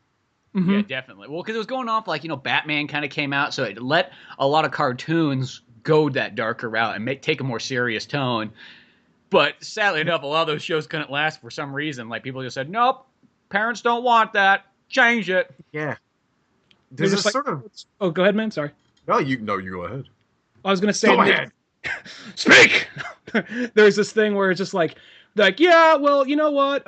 Mm-hmm. Yeah, definitely. Well, because it was going off like, Batman kind of came out, so it let a lot of cartoons go that darker route and take a more serious tone. But sadly enough, a lot of those shows couldn't last for some reason. Like people just said, nope, parents don't want that. Change it. Yeah. There's a sort of... Oh, go ahead, man. Sorry. No, you go ahead. I was going to say... Go ahead. Speak! There's this thing where it's just like, yeah, well, you know what?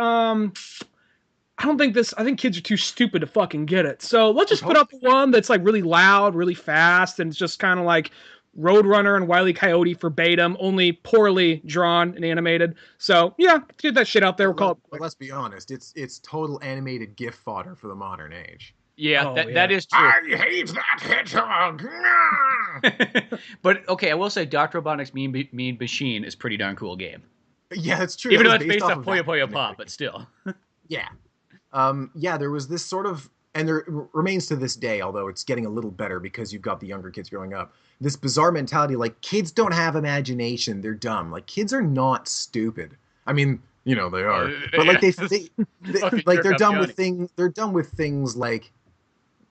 I think kids are too stupid to fucking get it. So let's just put up one that's like really loud, really fast, and it's just kind of like Roadrunner and Wile E. Coyote verbatim, only poorly drawn and animated. So yeah, get that shit out there. Well, let's be honest. It's total animated GIF fodder for the modern age. Yeah, that is true. I hate that hedgehog. But okay, I will say Dr. Robotnik's Mean Machine is a pretty darn cool game. Yeah, that's true. Even though it's based off Puyo Puyo Pop, but still. Yeah. There was this sort of, and there remains to this day, although it's getting a little better because you've got the younger kids growing up, this bizarre mentality, like, kids don't have imagination, they're dumb. Like, kids are not stupid. I mean, they are. But, like, they're dumb with things like,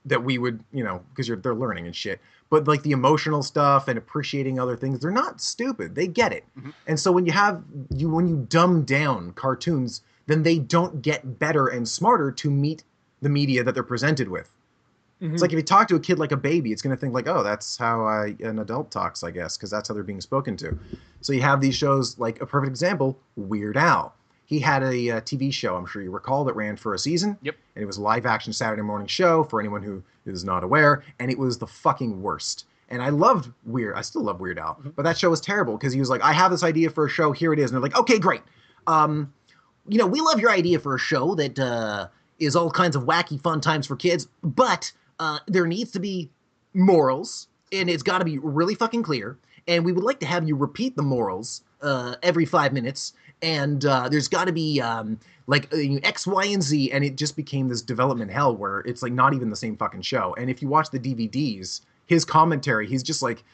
that we would, because they're learning and shit. But, like, the emotional stuff and appreciating other things, they're not stupid. They get it. Mm-hmm. And so when you dumb down cartoons, then they don't get better and smarter to meet the media that they're presented with. Mm-hmm. It's like if you talk to a kid like a baby, it's going to think like, oh, that's how an adult talks, I guess, because that's how they're being spoken to. So you have these shows, like a perfect example, Weird Al. He had a TV show, I'm sure you recall, that ran for a season. Yep. And it was a live-action Saturday morning show, for anyone who is not aware, and it was the fucking worst. And I still love Weird Al, mm-hmm. But that show was terrible, because he was like, I have this idea for a show, here it is. And they're like, okay, great. We love your idea for a show that is all kinds of wacky fun times for kids, but there needs to be morals, and it's got to be really fucking clear, and we would like to have you repeat the morals every 5 minutes, and there's got to be X, Y, and Z, and it just became this development hell where it's like not even the same fucking show. And if you watch the DVDs, his commentary, he's just like,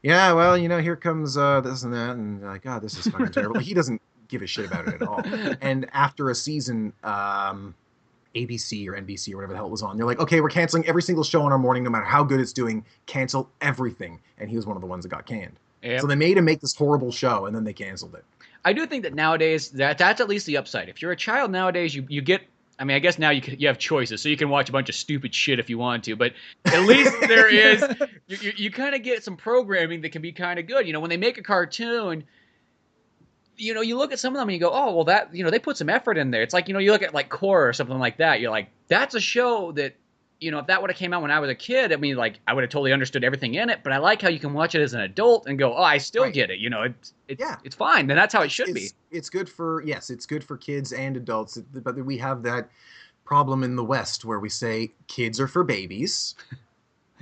yeah, well, here comes this and that, and like, oh, this is fucking terrible. He doesn't give a shit about it at all. And after a season, ABC or NBC or whatever the hell it was on, they're like, okay, we're canceling every single show in our morning, no matter how good it's doing, cancel everything. And he was one of the ones that got canned. Yep. So they made him make this horrible show, and then they canceled it. I do think that nowadays, that's at least the upside. If you're a child nowadays, you get I mean, I guess now you have choices, so you can watch a bunch of stupid shit if you want to. But at least there is you kind of get some programming that can be kind of good. You know, when they make a cartoon, you know, you look at some of them and you go, oh, well, that, you know, they put some effort in there. It's like, you know, you look at like Core or something like that. You're like, that's a show that, you know, if that would have came out when I was a kid, I mean, like, I would have totally understood everything in it. But I like how you can watch it as an adult and go, oh, I still get it. You know, it's fine. And that's how it should be. It's good for, yes, it's good for kids and adults. But we have that problem in the West where we say kids are for babies.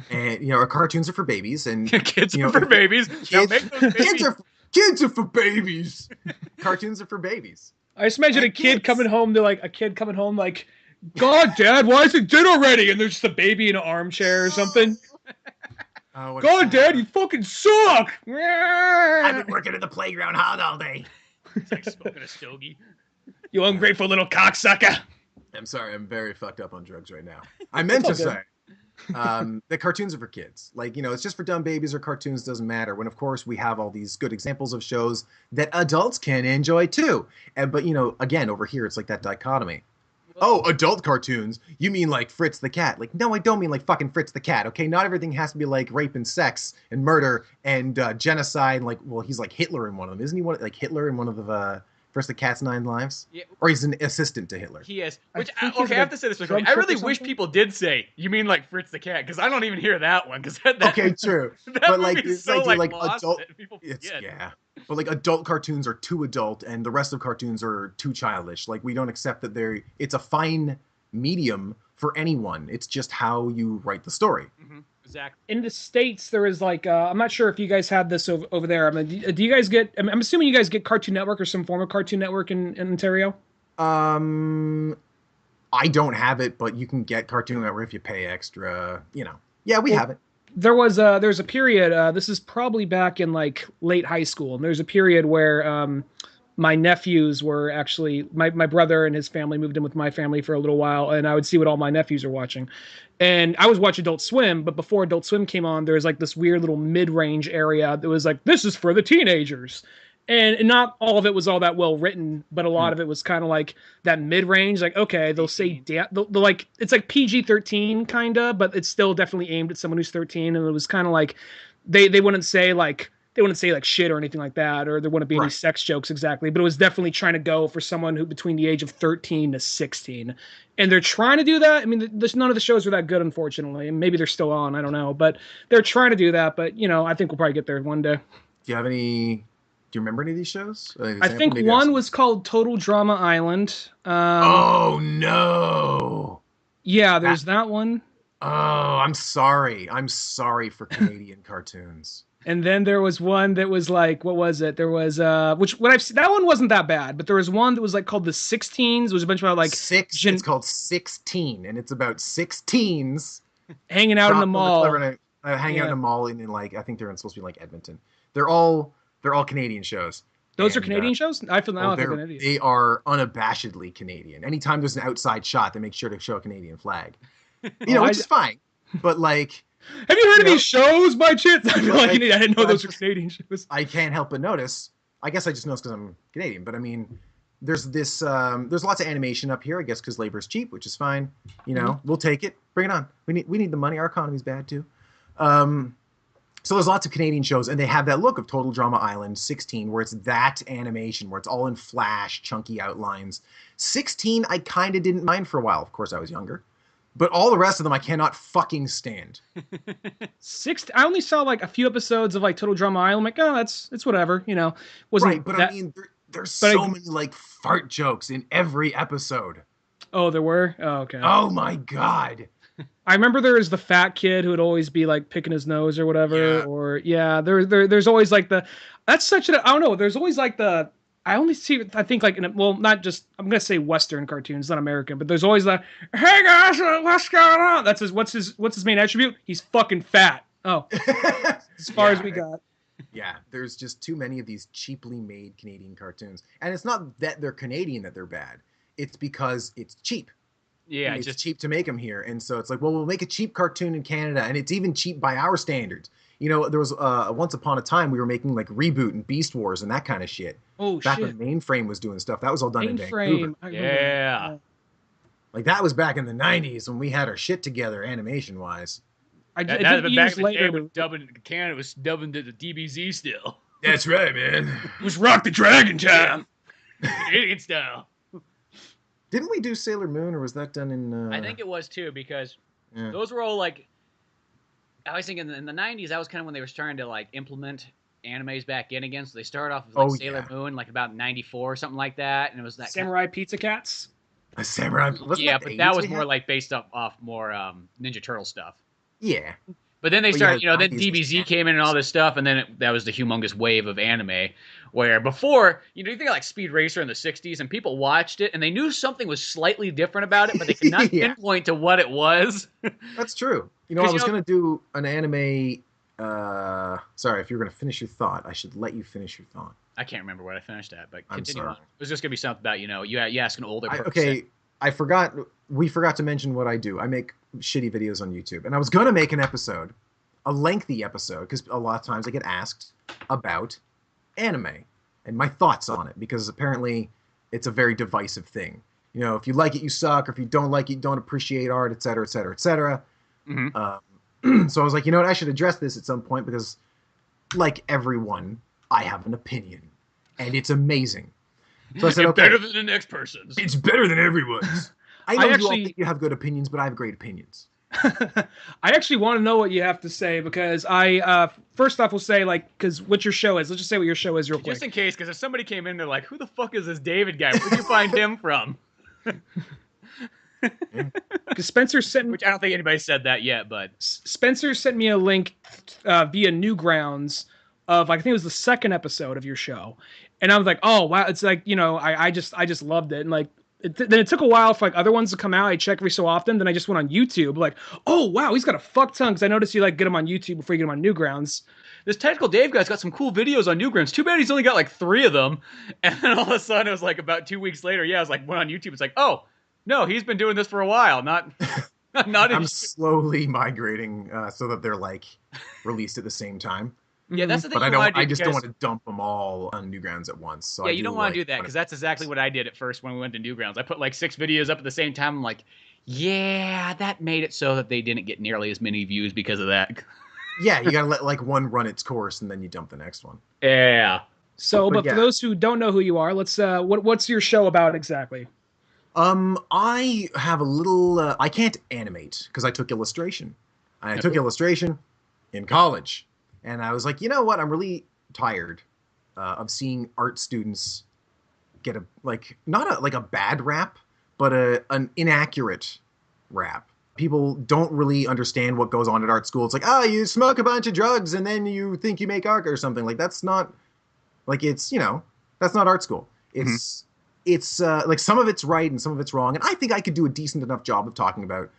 And, you know, our cartoons are for babies. And kids you know, are for babies. Kids are for babies. Cartoons are for babies. I just imagine a kid coming home. They're like, a kid coming home like, God, Dad, why is it dinner already? And there's just a baby in an armchair or something. God, Dad, you fucking suck. I've been working at the playground hard all day. It's like smoking a stogie. You ungrateful little cocksucker. I'm sorry, I'm very fucked up on drugs right now. I meant to say the cartoons are for kids. Like, you know, it's just for dumb babies or cartoons, doesn't matter. When, of course, we have all these good examples of shows that adults can enjoy too. But, you know, again, over here, it's like that dichotomy. Oh, adult cartoons? You mean like Fritz the Cat? Like, no, I don't mean like fucking Fritz the Cat, okay? Not everything has to be like rape and sex and murder and genocide. Like, well, he's like Hitler in one of them. Isn't he like Hitler in one of the Fritz the Cat's 9 Lives? Yeah. Or he's an assistant to Hitler. He is. Which, I have to say this. I really wish people did say, you mean like Fritz the Cat? Because I don't even hear that one. Okay, true. But like, it's so like adult. Yeah. But like adult cartoons are too adult and the rest of cartoons are too childish. Like we don't accept that it's a fine medium for anyone. It's just how you write the story. Mm-hmm. Exactly. In the States, there is like, I'm not sure if you guys had this over there. I mean, do you guys get, I'm assuming you guys get Cartoon Network or some form of Cartoon Network in Ontario? I don't have it, but you can get Cartoon Network if you pay extra, you know. Yeah, we have it. There's a period, this is probably back in like late high school, and there's a period where my nephews were actually, my brother and his family moved in with my family for a little while, and I would see what all my nephews are watching. And I was watching Adult Swim, but before Adult Swim came on, there was like this weird little mid-range area that was like, this is for the teenagers. And not all of it was all that well written, but a lot of it was kind of like that mid-range. Like, okay, they'll say, they'll like, it's like PG-13 kind of, but it's still definitely aimed at someone who's 13. And it was kind of like, they wouldn't say like shit or anything like that, or there wouldn't be any sex jokes exactly, but it was definitely trying to go for someone who between the age of 13 to 16. And they're trying to do that. I mean, none of the shows are that good, unfortunately. And maybe they're still on, I don't know, but they're trying to do that. But, you know, I think we'll probably get there one day. Do you remember any of these shows? I think one was called Total Drama Island. Oh, no. Yeah, there's that one. Oh, I'm sorry. I'm sorry for Canadian cartoons. And then there was one that was like, what was it? There was, that one wasn't that bad, but there was one that was like called The 16s. It was a bunch about like... It's called 16, and it's about 6 teens hanging out in the mall. Hanging out in a mall in like, I think they're supposed to be like Edmonton. They're all Canadian shows. Those are Canadian shows? I feel now they're Canadian. They are unabashedly Canadian. Anytime there's an outside shot, they make sure to show a Canadian flag. You know, which is fine. But like... Have you heard of these shows by chance? I feel like I didn't know those were Canadian shows. I can't help but notice. I guess I just noticed because I'm Canadian. But I mean, there's lots of animation up here, I guess, because labor's cheap, which is fine. You know, we'll take it. Bring it on. We need the money. Our economy's bad too. So there's lots of Canadian shows, and they have that look of Total Drama Island 16, where it's that animation, where it's all in flash, chunky outlines. 16, I kind of didn't mind for a while. Of course, I was younger. But all the rest of them, I cannot fucking stand. I only saw like a few episodes of like Total Drama Island. I'm like, oh, it's whatever, you know. Right, but I mean, there's so many like fart jokes in every episode. Oh, there were? Oh, okay. Oh my god. I remember there was the fat kid who would always be like picking his nose or whatever. Yeah. Or there's always like I don't know. There's always like I only see, I think like, not just, I'm going to say Western cartoons, not American, but there's always hey guys, what's going on? That's what's his main attribute? He's fucking fat. Oh, as far as we got. Yeah, there's just too many of these cheaply made Canadian cartoons. And it's not that they're Canadian that they're bad. It's because it's cheap. Yeah, it's just cheap to make them here. And so it's like, well, we'll make a cheap cartoon in Canada, and it's even cheap by our standards. You know, there was once upon a time we were making like Reboot and Beast Wars and that kind of shit. Oh, back when Mainframe was doing stuff. That was all done in Vancouver. Yeah. Like that was back in the '90s when we had our shit together, animation wise. It That, took back years in the day later. when dubbing Canada was dubbing to the DBZ still. That's right, man. It was Rock the Dragon time. Idiot style. Didn't we do Sailor Moon, or was that done in? I think it was too, because Yeah. those were all like. I was thinking in the '90s, that was kind of when they were starting to like implement animes back in again. So they started off with like Sailor Moon, like about '94 or something like that, and it was that Samurai Pizza Cats. A samurai. Yeah, but that was more like based off more Ninja Turtle stuff. Yeah. But then they started, then 90s was DBZ came in and all this stuff, and then that was the humongous wave of anime. Where before, you think of like Speed Racer in the '60s, and people watched it, and they knew something was slightly different about it, but they could not Yeah. pinpoint to what it was. That's true. I was going to do an anime. Sorry, if you're going to finish your thought, I should let you finish your thought. I can't remember what I finished at, but I'm continue sorry. on. It was just going to be something about, you ask an older person. Okay, I forgot. We forgot to mention what I do. I make shitty videos on YouTube, and I was going to make an episode, a lengthy episode, because a lot of times I get asked about anime and my thoughts on it, because apparently it's a very divisive thing. If you like it, you suck, or if you don't like it, you don't appreciate art, etc., etc., etc. So I was like, you know what, I should address this at some point, because like everyone, I have an opinion, and it's amazing. So I said, It's okay, better than the next person's. it's better than everyone's. I know actually- you all think you have good opinions, but I have great opinions. I actually want to know what you have to say, because I first off will say, like, because what your show is. Let's just say what your show is real quick. Just in case, because if somebody came in, they're like, who the fuck is this David guy? Where'd you find him from? Because Spencer sent Which I don't think anybody said that yet, but Spencer sent me a link via Newgrounds of, I think it was the second episode of your show, and I was like, oh wow, it's like, I just loved it, and like then it took a while for like other ones to come out. I check every so often, then I just went on YouTube, like, oh wow, he's got a fuck ton, because I noticed you like get him on YouTube before you get him on Newgrounds. this Technical Dave guy's got some cool videos on Newgrounds. Too bad he's only got like 3 of them. And then all of a sudden, it was like about 2 weeks later, I was like, went on YouTube. It's like, oh, no, he's been doing this for a while. Not I'm slowly migrating so that they're like released at the same time. Yeah, that's the thing. But I just don't want to dump them all on Newgrounds at once. So yeah, you don't want to do that, because that's exactly what I did at first when we went to Newgrounds. I put like 6 videos up at the same time. I'm like, yeah, that made it so that they didn't get nearly as many views because of that. Yeah, you gotta let like one run its course and then you dump the next one. Yeah. So, but yeah. for those who don't know who you are, let's what's your show about exactly? I have a little. I can't animate because I took illustration. I took illustration in college, and I was like, you know what? I'm really tired of seeing art students get not a bad rap, but an inaccurate rap. People don't really understand what goes on at art school. It's like, you smoke a bunch of drugs and then you think you make art or something. Like that's not, like it's that's not art school. It's like some of it's right and some of it's wrong, and I think I could do a decent enough job of talking about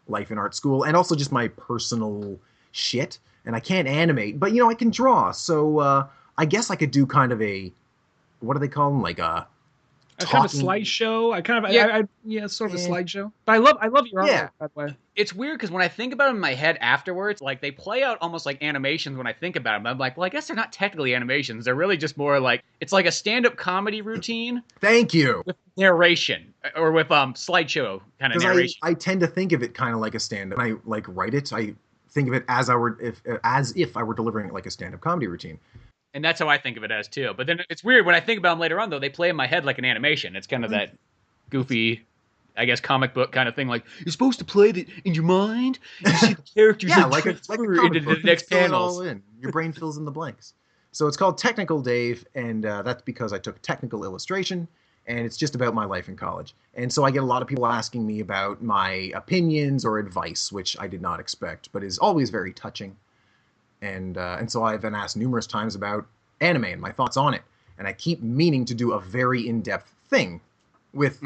life in art school and also just my personal shit. And I can't animate, but I can draw. So I guess I could do kind of a, what do they call them, like a kind of a slideshow. Sort of a slideshow. But I love your artwork that way. It's weird because when I think about them in my head afterwards, like they play out almost like animations when I think about them. I'm like, well, I guess they're not technically animations. They're really just more like, it's like a stand-up comedy routine. Thank you. With narration, or with slideshow kind of narration. I tend to think of it kind of like a stand-up. When I like write it, I think of it as if I were delivering it like a stand-up comedy routine. And that's how I think of it as too. But then it's weird when I think about them later on, though, they play in my head like an animation. It's kind of that goofy, I guess, comic book kind of thing. Like, you're supposed to play it in your mind. You see the characters like a into the next panels. Your brain fills in the blanks. So it's called Technical Dave, and that's because I took technical illustration, and it's just about my life in college. And so I get a lot of people asking me about my opinions or advice, which I did not expect, but is always very touching. And so I've been asked numerous times about anime and my thoughts on it. And I keep meaning to do a very in-depth thing with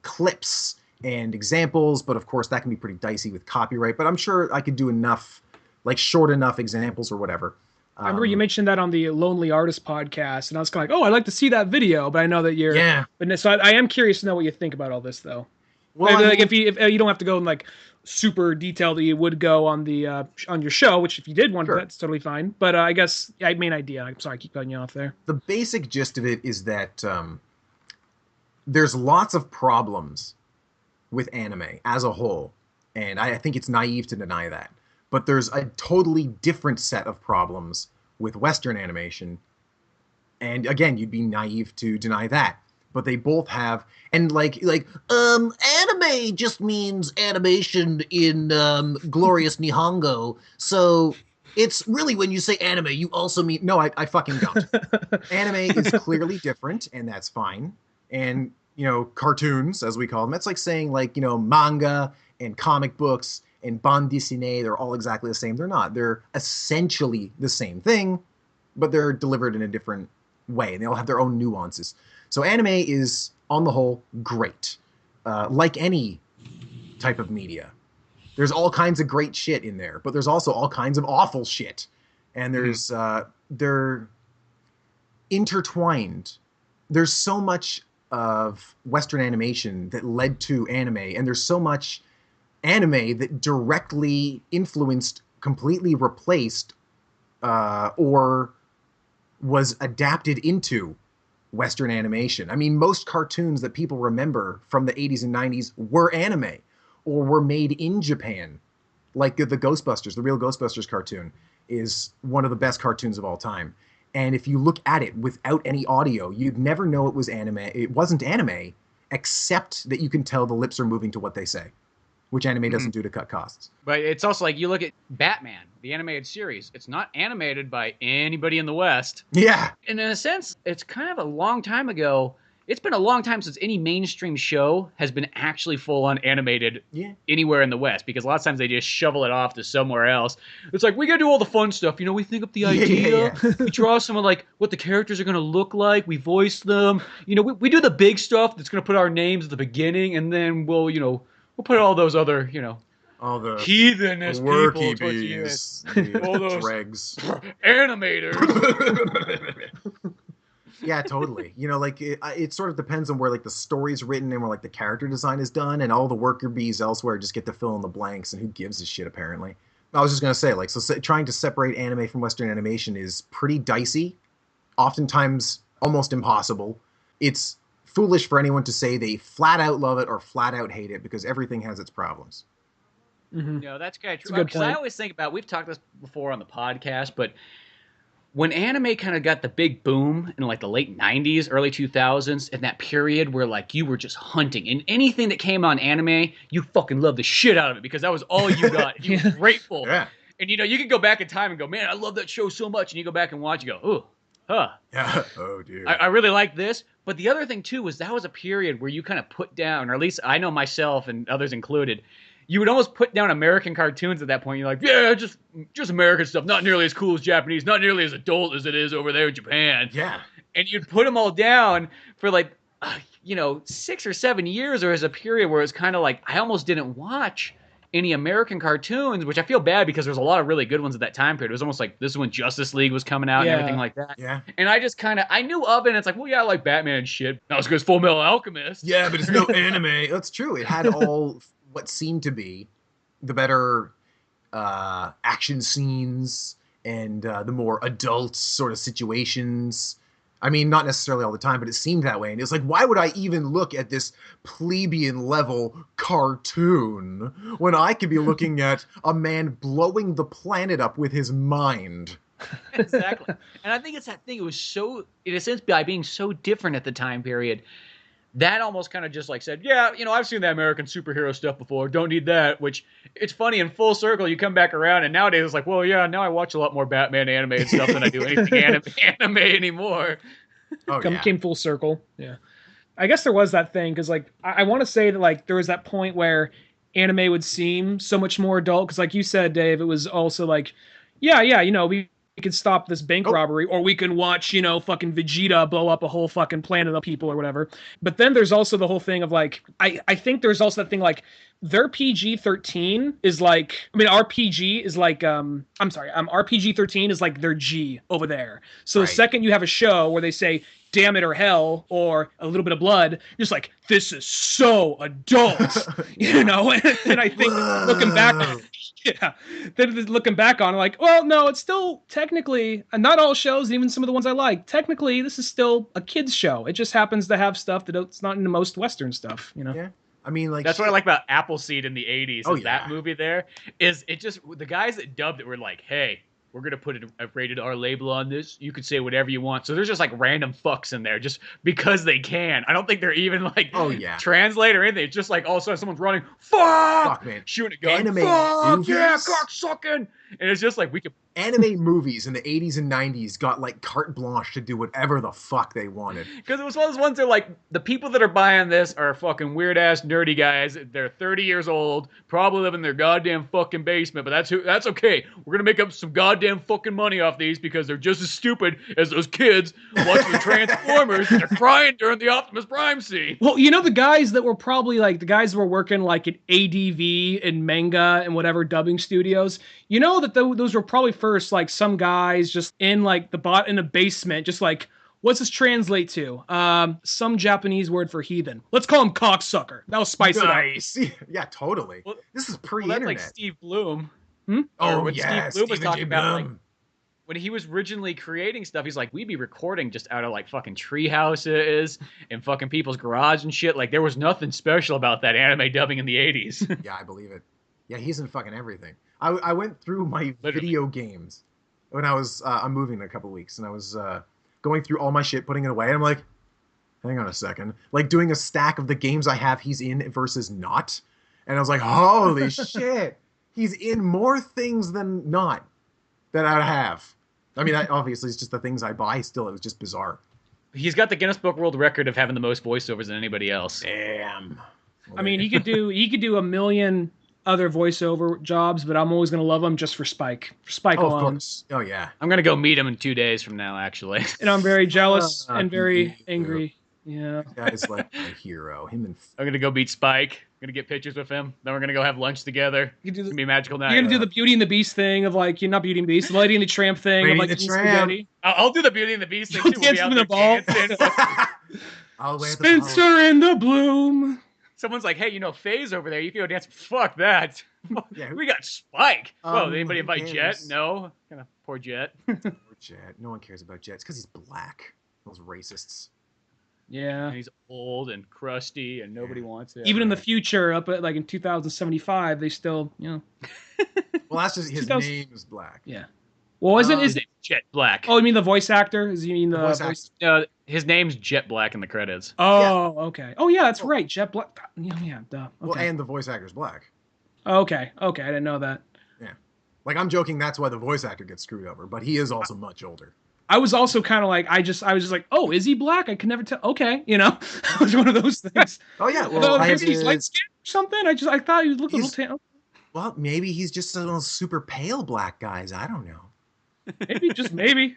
clips and examples, but of course that can be pretty dicey with copyright. But I'm sure I could do enough, like short enough examples or whatever. I remember you mentioned that on the Lonely Artist podcast, and I was kind of like, oh, I'd like to see that video, but I know that you're... Yeah. But so I am curious to know what you think about all this, though. Well, like, if you don't have to go in like super detail that you would go on the on your show, which if you did want, that's totally fine. But I guess main idea. I'm sorry, I keep cutting you off there. The basic gist of it is that there's lots of problems with anime as a whole, and I think it's naive to deny that. But there's a totally different set of problems with Western animation, and again, you'd be naive to deny that. But they both have, and anime just means animation in glorious Nihongo. So it's really, when you say anime, you also mean, no, I fucking don't. Anime is clearly different, and that's fine. And, cartoons, as we call them, that's like saying manga and comic books and bande dessinée, they're all exactly the same. They're not. They're essentially the same thing, but they're delivered in a different way, and they all have their own nuances. So anime is, on the whole, great. Like any type of media. There's all kinds of great shit in there, but there's also all kinds of awful shit. And there's, they're intertwined. There's so much of Western animation that led to anime, and there's so much anime that directly influenced, completely replaced, or was adapted into Western animation. I mean, most cartoons that people remember from the 80s and 90s were anime or were made in Japan. Like the Ghostbusters, the real Ghostbusters cartoon is one of the best cartoons of all time. And if you look at it without any audio, you'd never know it was anime. It wasn't anime, except that you can tell the lips are moving to what they say, which anime doesn't do to cut costs. But it's also like, you look at Batman, the animated series. It's not animated by anybody in the West. Yeah. And in a sense, it's kind of a long time ago. It's been a long time since any mainstream show has been actually full-on animated anywhere in the West, because a lot of times they just shovel it off to somewhere else. It's like, we got to do all the fun stuff. We think up the idea. We draw some of what the characters are going to look like. We voice them. We do the big stuff that's going to put our names at the beginning, and then we'll put all those other, all the heathenous worky people bees, all those dregs, animators. Yeah, totally. It sort of depends on where the story's written and where the character design is done, and all the worker bees elsewhere just get to fill in the blanks, and who gives a shit, apparently. I was just gonna say, trying to separate anime from Western animation is pretty dicey, oftentimes almost impossible. It's foolish for anyone to say they flat out love it or flat out hate it, because everything has its problems. Mm-hmm. That's kind of true. That's a good Because I always think about, we've talked this before on the podcast, but when anime kind of got the big boom in the late 90s, early 2000s, in that period where you were just hunting, and anything that came on anime, you fucking loved the shit out of it, because that was all you got. You were grateful. Yeah. And you could go back in time and go, man, I love that show so much. And you go back and watch, you go, ooh, huh. Yeah. Oh, dude. I really like this. But the other thing, too, was that was a period where you kind of put down, or at least I know myself and others included, you would almost put down American cartoons at that point. You're like, yeah, just American stuff. Not nearly as cool as Japanese. Not nearly as adult as it is over there in Japan. Yeah. And you'd put them all down for 6 or 7 years. There was a period where it was kind of I almost didn't watch any American cartoons, which I feel bad, because there's a lot of really good ones at that time period. It was almost this is when Justice League was coming out and everything like that. Yeah. And I just I knew of it, and it's well, yeah, I like Batman and shit. Not as good as Full Metal Alchemist. Yeah, but it's no anime. That's true. It had all what seemed to be the better action scenes and the more adult sort of situations. I mean, not necessarily all the time, but it seemed that way. And it's why would I even look at this plebeian level cartoon when I could be looking at a man blowing the planet up with his mind? Exactly. And I think it's that thing. It was so, in a sense, by being so different at the time period, that almost kind of just said, yeah, I've seen that American superhero stuff before. Don't need that. Which, it's funny, in full circle, you come back around, and nowadays it's well, yeah, now I watch a lot more Batman animated stuff than I do anything anime anymore. Oh, Came full circle. Yeah. I guess there was that thing, because I want to say that there was that point where anime would seem so much more adult, because like you said, Dave, it was also yeah, we could stop this bank robbery, or we can watch, fucking Vegeta blow up a whole fucking planet of people or whatever. But then there's also the whole thing of I think there's also that thing their PG-13 is our PG is our PG-13 is their G over there. So the second you have a show where they say damn it or hell or a little bit of blood, you're just this is so adult, and I think looking back, then looking back on well, no, it's still technically, and not all shows, even some of the ones I like, technically this is still a kid's show. It just happens to have stuff that it's not in the most Western stuff, Yeah. I mean, like That's what I like about Appleseed in the 80s. Oh, Is that yeah. movie there? Is it just the guys that dubbed it were like, hey, we're gonna put a rated R label on this. You can say whatever you want. So there's just like random fucks in there just because they can. I don't think they're even like Oh, yeah. translate or anything. It's just like all of a sudden someone's running, fuck, man. shooting a gun, Anime fuck, movies? yeah, cock sucking. And it's just like we could. Anime movies in the 80s and 90s got like carte blanche to do whatever the fuck they wanted. Because it was one of those ones that like the people that are buying this are fucking weird ass nerdy guys. They're 30 years old, probably live in their goddamn fucking basement. But that's okay. We're gonna make up some goddamn fucking money off these because they're just as stupid as those kids watching the Transformers. And they're crying during the Optimus Prime scene. Well, you know the guys that were probably like the guys that were working like at ADV and manga and whatever dubbing studios. You know that those were probably first like some guys just in like in a basement, just like what's this translate to? Some Japanese word for heathen. Let's call him cocksucker. That'll spice it up. Yeah, totally. Well, this is Well, pre-internet. that's like Steve Bloom. Oh, when yeah, Steve Bloom was Stephen talking J. about like Bloom. when he was originally creating stuff, he's like, we'd be recording just out of like fucking tree houses and fucking people's garage and shit. Like there was nothing special about that anime dubbing in the 80s. Yeah, I believe it. Yeah, he's in fucking everything. I went through my Literally. video games when I was I'm moving in a couple weeks, and I was going through all my shit, putting it away, and I'm like, hang on a second, like doing a stack of the games I have he's in versus not, and I was like, holy shit, he's in more things than not that I have. I mean, that obviously is just the things I buy. Still, it was just bizarre. He's got the Guinness Book World Record of having the most voiceovers than anybody else. Damn. I mean, he could do a million other voiceover jobs, but I'm always gonna love him just for Spike. For Spike Oh, of alone. course. Oh, yeah. I'm gonna go meet him in 2 days from now, actually. And I'm very jealous and you very angry. Yeah. That is like a hero. Him and I'm gonna go meet Spike. I'm gonna get pictures with him. Then we're gonna go have lunch together. You do It's the, gonna be a magical night. you're gonna do the Beauty and the Beast thing of like, you're not Beauty and the Beast, the Lady and the Tramp thing Lady of like and the eating Tramp. spaghetti. I'll do the Beauty and the Beast thing You'll too. We'll be dance out in the there ball. dancing. I'll wear the Spencer ball. and the Bloom. Someone's like, hey, you know, Faye's over there. You can go dance. Fuck that. Yeah, who- We got Spike. Whoa, did anybody who invite Jet? cares? No. Kind of poor Jet. Poor Jet. No one cares about Jet. It's because he's black. Those racists. Yeah. And he's old and crusty and nobody wants it. Even in the future, up at like in 2075, they still, you know. Well, that's just his 2000 name is black. Yeah. Well, isn't His is name's Jet Black. Oh, you mean the voice actor? Is you mean the voice voice? His name's Jet Black in the credits. Oh, okay. Oh, yeah, that's right. Jet Black. Yeah, duh. Okay. Well, and the voice actor's black. Okay, I didn't know that. Like, I'm joking, that's why the voice actor gets screwed over, but he is also much older. I was also kind of like, I was just like, oh, is he black? I could never tell. Okay, you know, it was one of those things. Oh, yeah. Well, Although I maybe he's light skinned or something. I thought he looked a little tan. well, maybe he's just one of those super pale black guys. I don't know. Maybe, just maybe.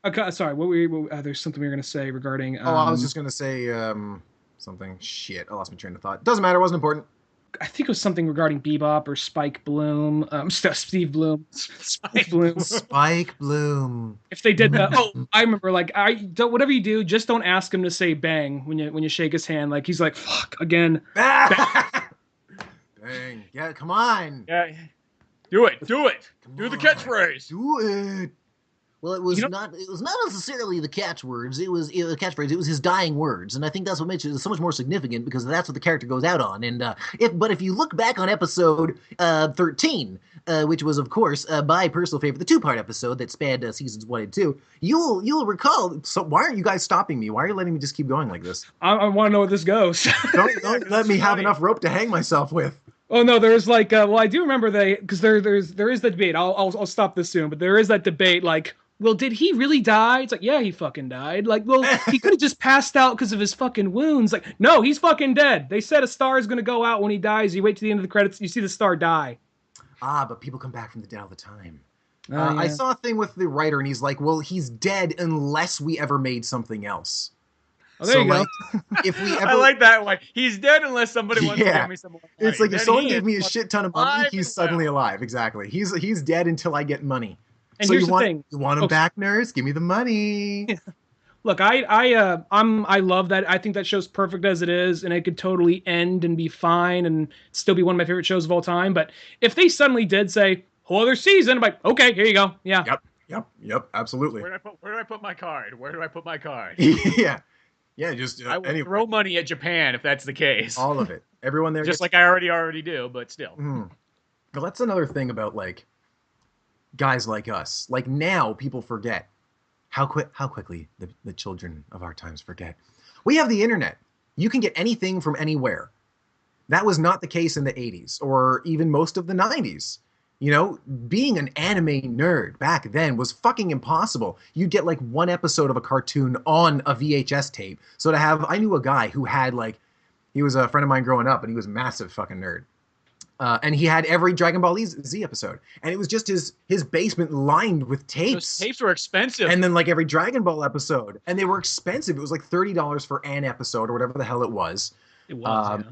Okay, sorry, there's something we were going to say regarding. I was just going to say something. Shit, I lost my train of thought. Doesn't matter, it wasn't important. I think it was something regarding Bebop or Spike Bloom. Steve Bloom. Spike Bloom. Spike Bloom. If they did that, I remember. Like, whatever you do, just don't ask him to say "bang" when you shake his hand. Like he's like, "Fuck again." Bang! Yeah, come on. Yeah. Do it. Do Come the on. catchphrase. Do it. Well, it was You know- not. It was not necessarily the catchwords. It was the catchphrase. It was his dying words, and I think that's what makes it so much more significant because that's what the character goes out on. And if you look back on episode 13, which was of course my personal favorite, the 2-part episode that spanned seasons 1 and 2, you'll recall. So why aren't you guys stopping me? Why are you letting me just keep going like this? I want to know where this goes. Don't let me have enough rope to hang myself with. Oh no, there's like, well, I do remember because there is the debate. I'll stop this soon, but there is that debate. Like, well, did he really die? It's like, yeah, he fucking died. Like, well, he could have just passed out because of his fucking wounds. Like, no, he's fucking dead. They said a star is gonna go out when he dies. You wait to the end of the credits, you see the star die. But people come back from the dead all the time. Oh, I yeah. saw a thing with the writer, and he's like, well, he's dead unless we ever made something else. Oh, there you go. Like, if we ever, I like that one. He's dead unless somebody wants to Yeah. give me some more money. it's like if Then someone he gave is me a shit ton of money, alive he's and suddenly well. alive. Exactly. He's dead until I get money. And So here's you the want thing. you want him back, nurse? Give me the money. Look, I love that. I think that show's perfect as it is, and it could totally end and be fine and still be one of my favorite shows of all time. But if they suddenly did say whole other season, I'm like, okay, here you go. Yeah. Yep, absolutely. Where do I put my card? Where do I put my card? Yeah. Yeah, just I will anyway, throw money at Japan if that's the case. all of it. Everyone there. Just gets, like I already do, but still. Well, that's another thing about like guys like us. Like now, people forget how quickly the children of our times forget. We have the internet. You can get anything from anywhere. That was not the case in the 80s or even most of the 90s. You know, being an anime nerd back then was fucking impossible. You'd get like one episode of a cartoon on a VHS tape. So I knew a guy who had like, he was a friend of mine growing up and he was a massive fucking nerd. And he had every Dragon Ball Z episode. And it was just his basement lined with tapes. Those tapes were expensive. And then like every Dragon Ball episode. And they were expensive. It was like $30 for an episode or whatever the hell it was. It was, yeah.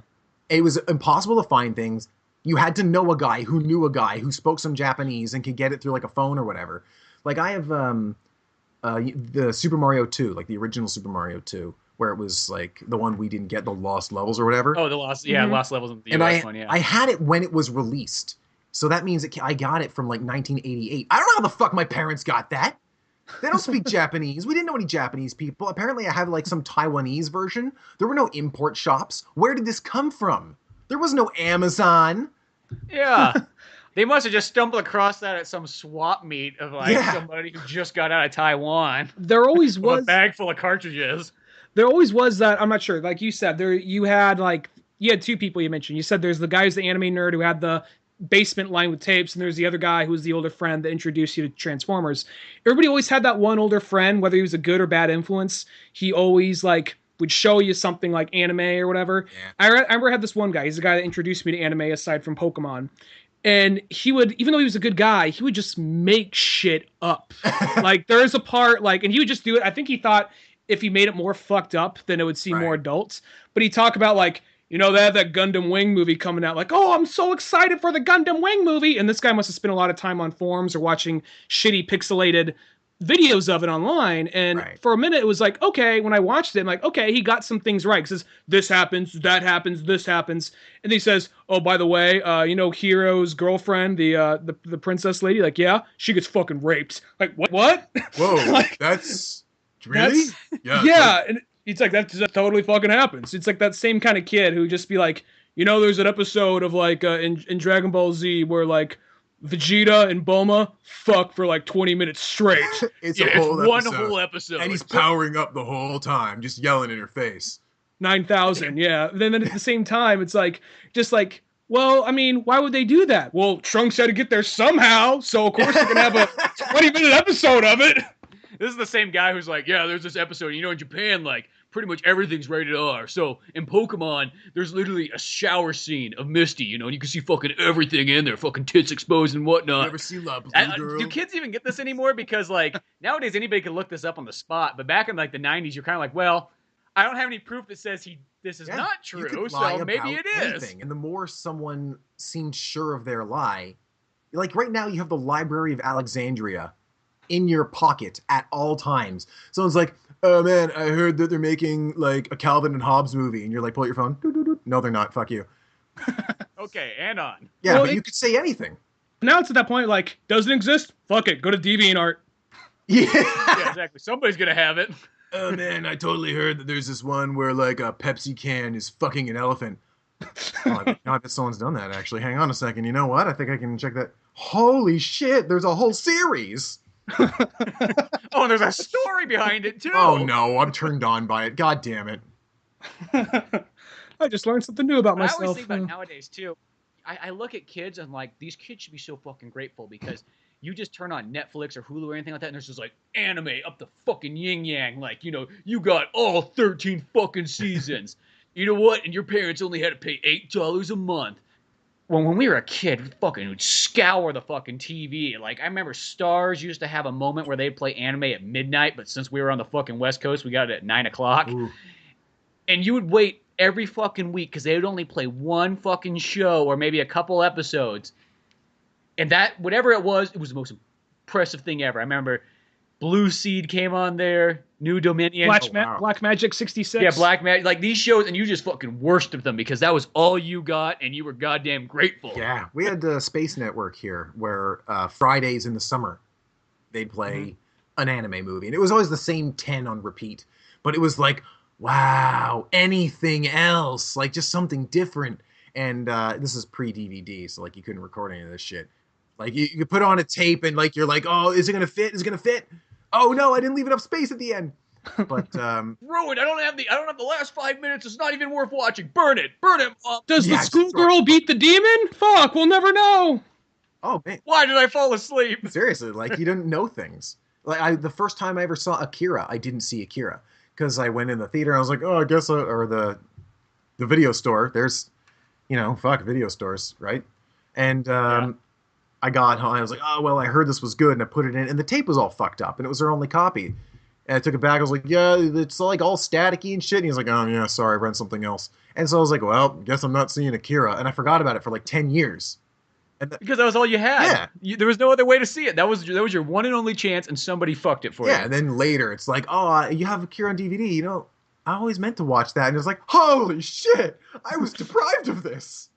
It was impossible to find things. You had to know a guy who knew a guy who spoke some Japanese and could get it through like a phone or whatever. Like I have the Super Mario 2, like the original Super Mario 2, where it was like the one we didn't get, the Lost Levels or whatever. Oh, the Lost, yeah, Lost Levels in the and US one, yeah. I had it when it was released. So that means I got it from like 1988. I don't know how the fuck my parents got that. They don't speak Japanese. We didn't know any Japanese people. Apparently I have like some Taiwanese version. There were no import shops. Where did this come from? There was no Amazon. Yeah. They must have just stumbled across that at some swap meet of like somebody who just got out of Taiwan. There always was a bag full of cartridges. There always was that. I'm not sure. Like you said, you had two people you mentioned. You said there's the guy who's the anime nerd who had the basement lined with tapes, and there's the other guy who was the older friend that introduced you to Transformers. Everybody always had that one older friend, whether he was a good or bad influence. He always like would show you something like anime or whatever. Yeah. I remember I had this one guy. He's the guy that introduced me to anime aside from Pokemon. And he would, even though he was a good guy, he would just make shit up. Like there's a part like, and he would just do it. I think he thought if he made it more fucked up, then it would seem more adults. But he'd talk about like, you know, they have that Gundam Wing movie coming out. Like, oh, I'm so excited for the Gundam Wing movie. And this guy must have spent a lot of time on forums or watching shitty pixelated videos of it online. And for a minute, it was like, okay, when I watched it, I'm like, okay, he got some things right. He says, this happens, that happens, this happens. And he says, oh, by the way, you know, Hero's girlfriend, the princess lady, like, yeah, she gets fucking raped. Like, what? Whoa, like, that's really? Yeah. And it's like, that totally fucking happens. It's like that same kind of kid who just be like, you know, there's an episode of like in Dragon Ball Z where like Vegeta and Bulma fuck for like 20 minutes straight. It's one whole episode. And he's powering up the whole time, just yelling in her face. 9,000, yeah. Then at the same time, it's like, just like, well, I mean, why would they do that? Well, Trunks had to get there somehow, so of course they're going to have a 20-minute episode of it. This is the same guy who's like, yeah, there's this episode, you know, in Japan, like, pretty much everything's rated R. So in Pokemon, there's literally a shower scene of Misty, you know, and you can see fucking everything in there, fucking tits exposed and whatnot. You ever see Love Blue Girl? Do kids even get this anymore? Because like nowadays anybody can look this up on the spot, but back in like the 90s, you're kind of like, well, I don't have any proof that says this is not true, so maybe it is. And the more someone seemed sure of their lie, like right now you have the Library of Alexandria in your pocket at all times. Someone's like, oh man, I heard that they're making like a Calvin and Hobbes movie, and you're like, pull out your phone. No, they're not. Fuck you. Okay, and on. Yeah, well, but you could say anything. Now it's at that point, like, doesn't exist? Fuck it. Go to DeviantArt. Yeah. Yeah, exactly. Somebody's gonna have it. Oh man, I totally heard that there's this one where like a Pepsi can is fucking an elephant. Oh, I bet someone's done that actually. Hang on a second. You know what? I think I can check that. Holy shit, there's a whole series. Oh, there's a story behind it too. Oh no, I'm turned on by it. God damn it. I just learned something new about myself. I always think about nowadays too. I look at kids and like, these kids should be so fucking grateful because you just turn on Netflix or Hulu or anything like that, and there's just like anime up the fucking yin yang. Like, you know, you got all 13 fucking seasons. You know what? And your parents only had to pay $8 a month. When we were a kid, we fucking would scour the fucking TV. Like, I remember Stars used to have a moment where they'd play anime at midnight, but since we were on the fucking West Coast, we got it at 9 o'clock. Ooh. And you would wait every fucking week because they would only play one fucking show or maybe a couple episodes. And that, whatever it was the most impressive thing ever. I remember Blue Seed came on there, New Dominion. Black Magic 66. Yeah, Black Magic. Like these shows, and you just fucking worshipped them because that was all you got, and you were goddamn grateful. Yeah, we had Space Network here where Fridays in the summer, they'd play an anime movie. And it was always the same 10 on repeat. But it was like wow, anything else, like just something different. And this is pre-DVD, so like you couldn't record any of this shit. Like you put on a tape and like you're like, oh, is it gonna fit? Is it gonna fit? Oh no, I didn't leave enough space at the end. But ruined. I don't have the last 5 minutes. It's not even worth watching. Burn it, Mom. Does the schoolgirl beat the demon? Fuck, we'll never know. Oh man, why did I fall asleep? Seriously, like you didn't know things. Like the first time I ever saw Akira, I didn't see Akira because I went in the theater and I was like, oh, I guess, or the video store. There's, fuck video stores, right? And I got home. I was like, oh well, I heard this was good, and I put it in, and the tape was all fucked up, and it was their only copy. And I took it back. I was like, yeah, it's like all staticky and shit. And he's like, oh yeah, sorry, I read something else. And so I was like, well, guess I'm not seeing Akira. And I forgot about it for like 10 years. Because that was all you had. Yeah. There was no other way to see it. That was your one and only chance, and somebody fucked it for you. Yeah, and then later it's like, oh, you have Akira on DVD. I always meant to watch that. And it's like, holy shit, I was deprived of this.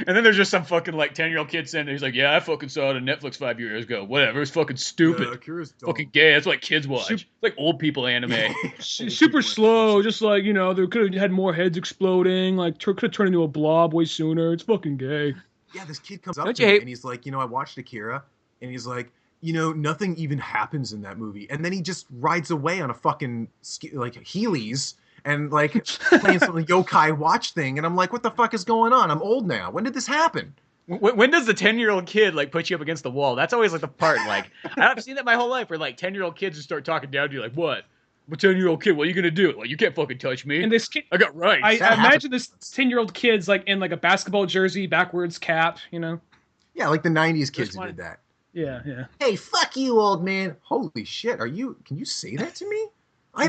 And then there's just some fucking like 10-year-old kid sitting there. He's like, yeah, I fucking saw it on Netflix 5 years ago. Whatever, it's fucking stupid. Akira's dumb. Fucking gay. That's what kids watch. It's like old people anime. Super slow, just like, they could have had more heads exploding, like could have turned into a blob way sooner. It's fucking gay. Yeah, this kid comes up to me and he's like, I watched Akira, and he's like, nothing even happens in that movie. And then he just rides away on a fucking, like, Heelys and, like, playing some yokai watch thing. And I'm like, what the fuck is going on? I'm old now. When did this happen? When does the 10-year-old kid, like, put you up against the wall? That's always, like, the part, like, I've seen that my whole life where, like, 10-year-old kids just start talking down to you, like, what? I'm a 10-year-old kid. What are you gonna do? Like, you can't fucking touch me. And this kid, I got rights. I imagine this 10-year-old kid's like in like a basketball jersey, backwards cap. Yeah, like the '90s kids who did that. Yeah. Hey, fuck you, old man. Holy shit! Can you say that to me? I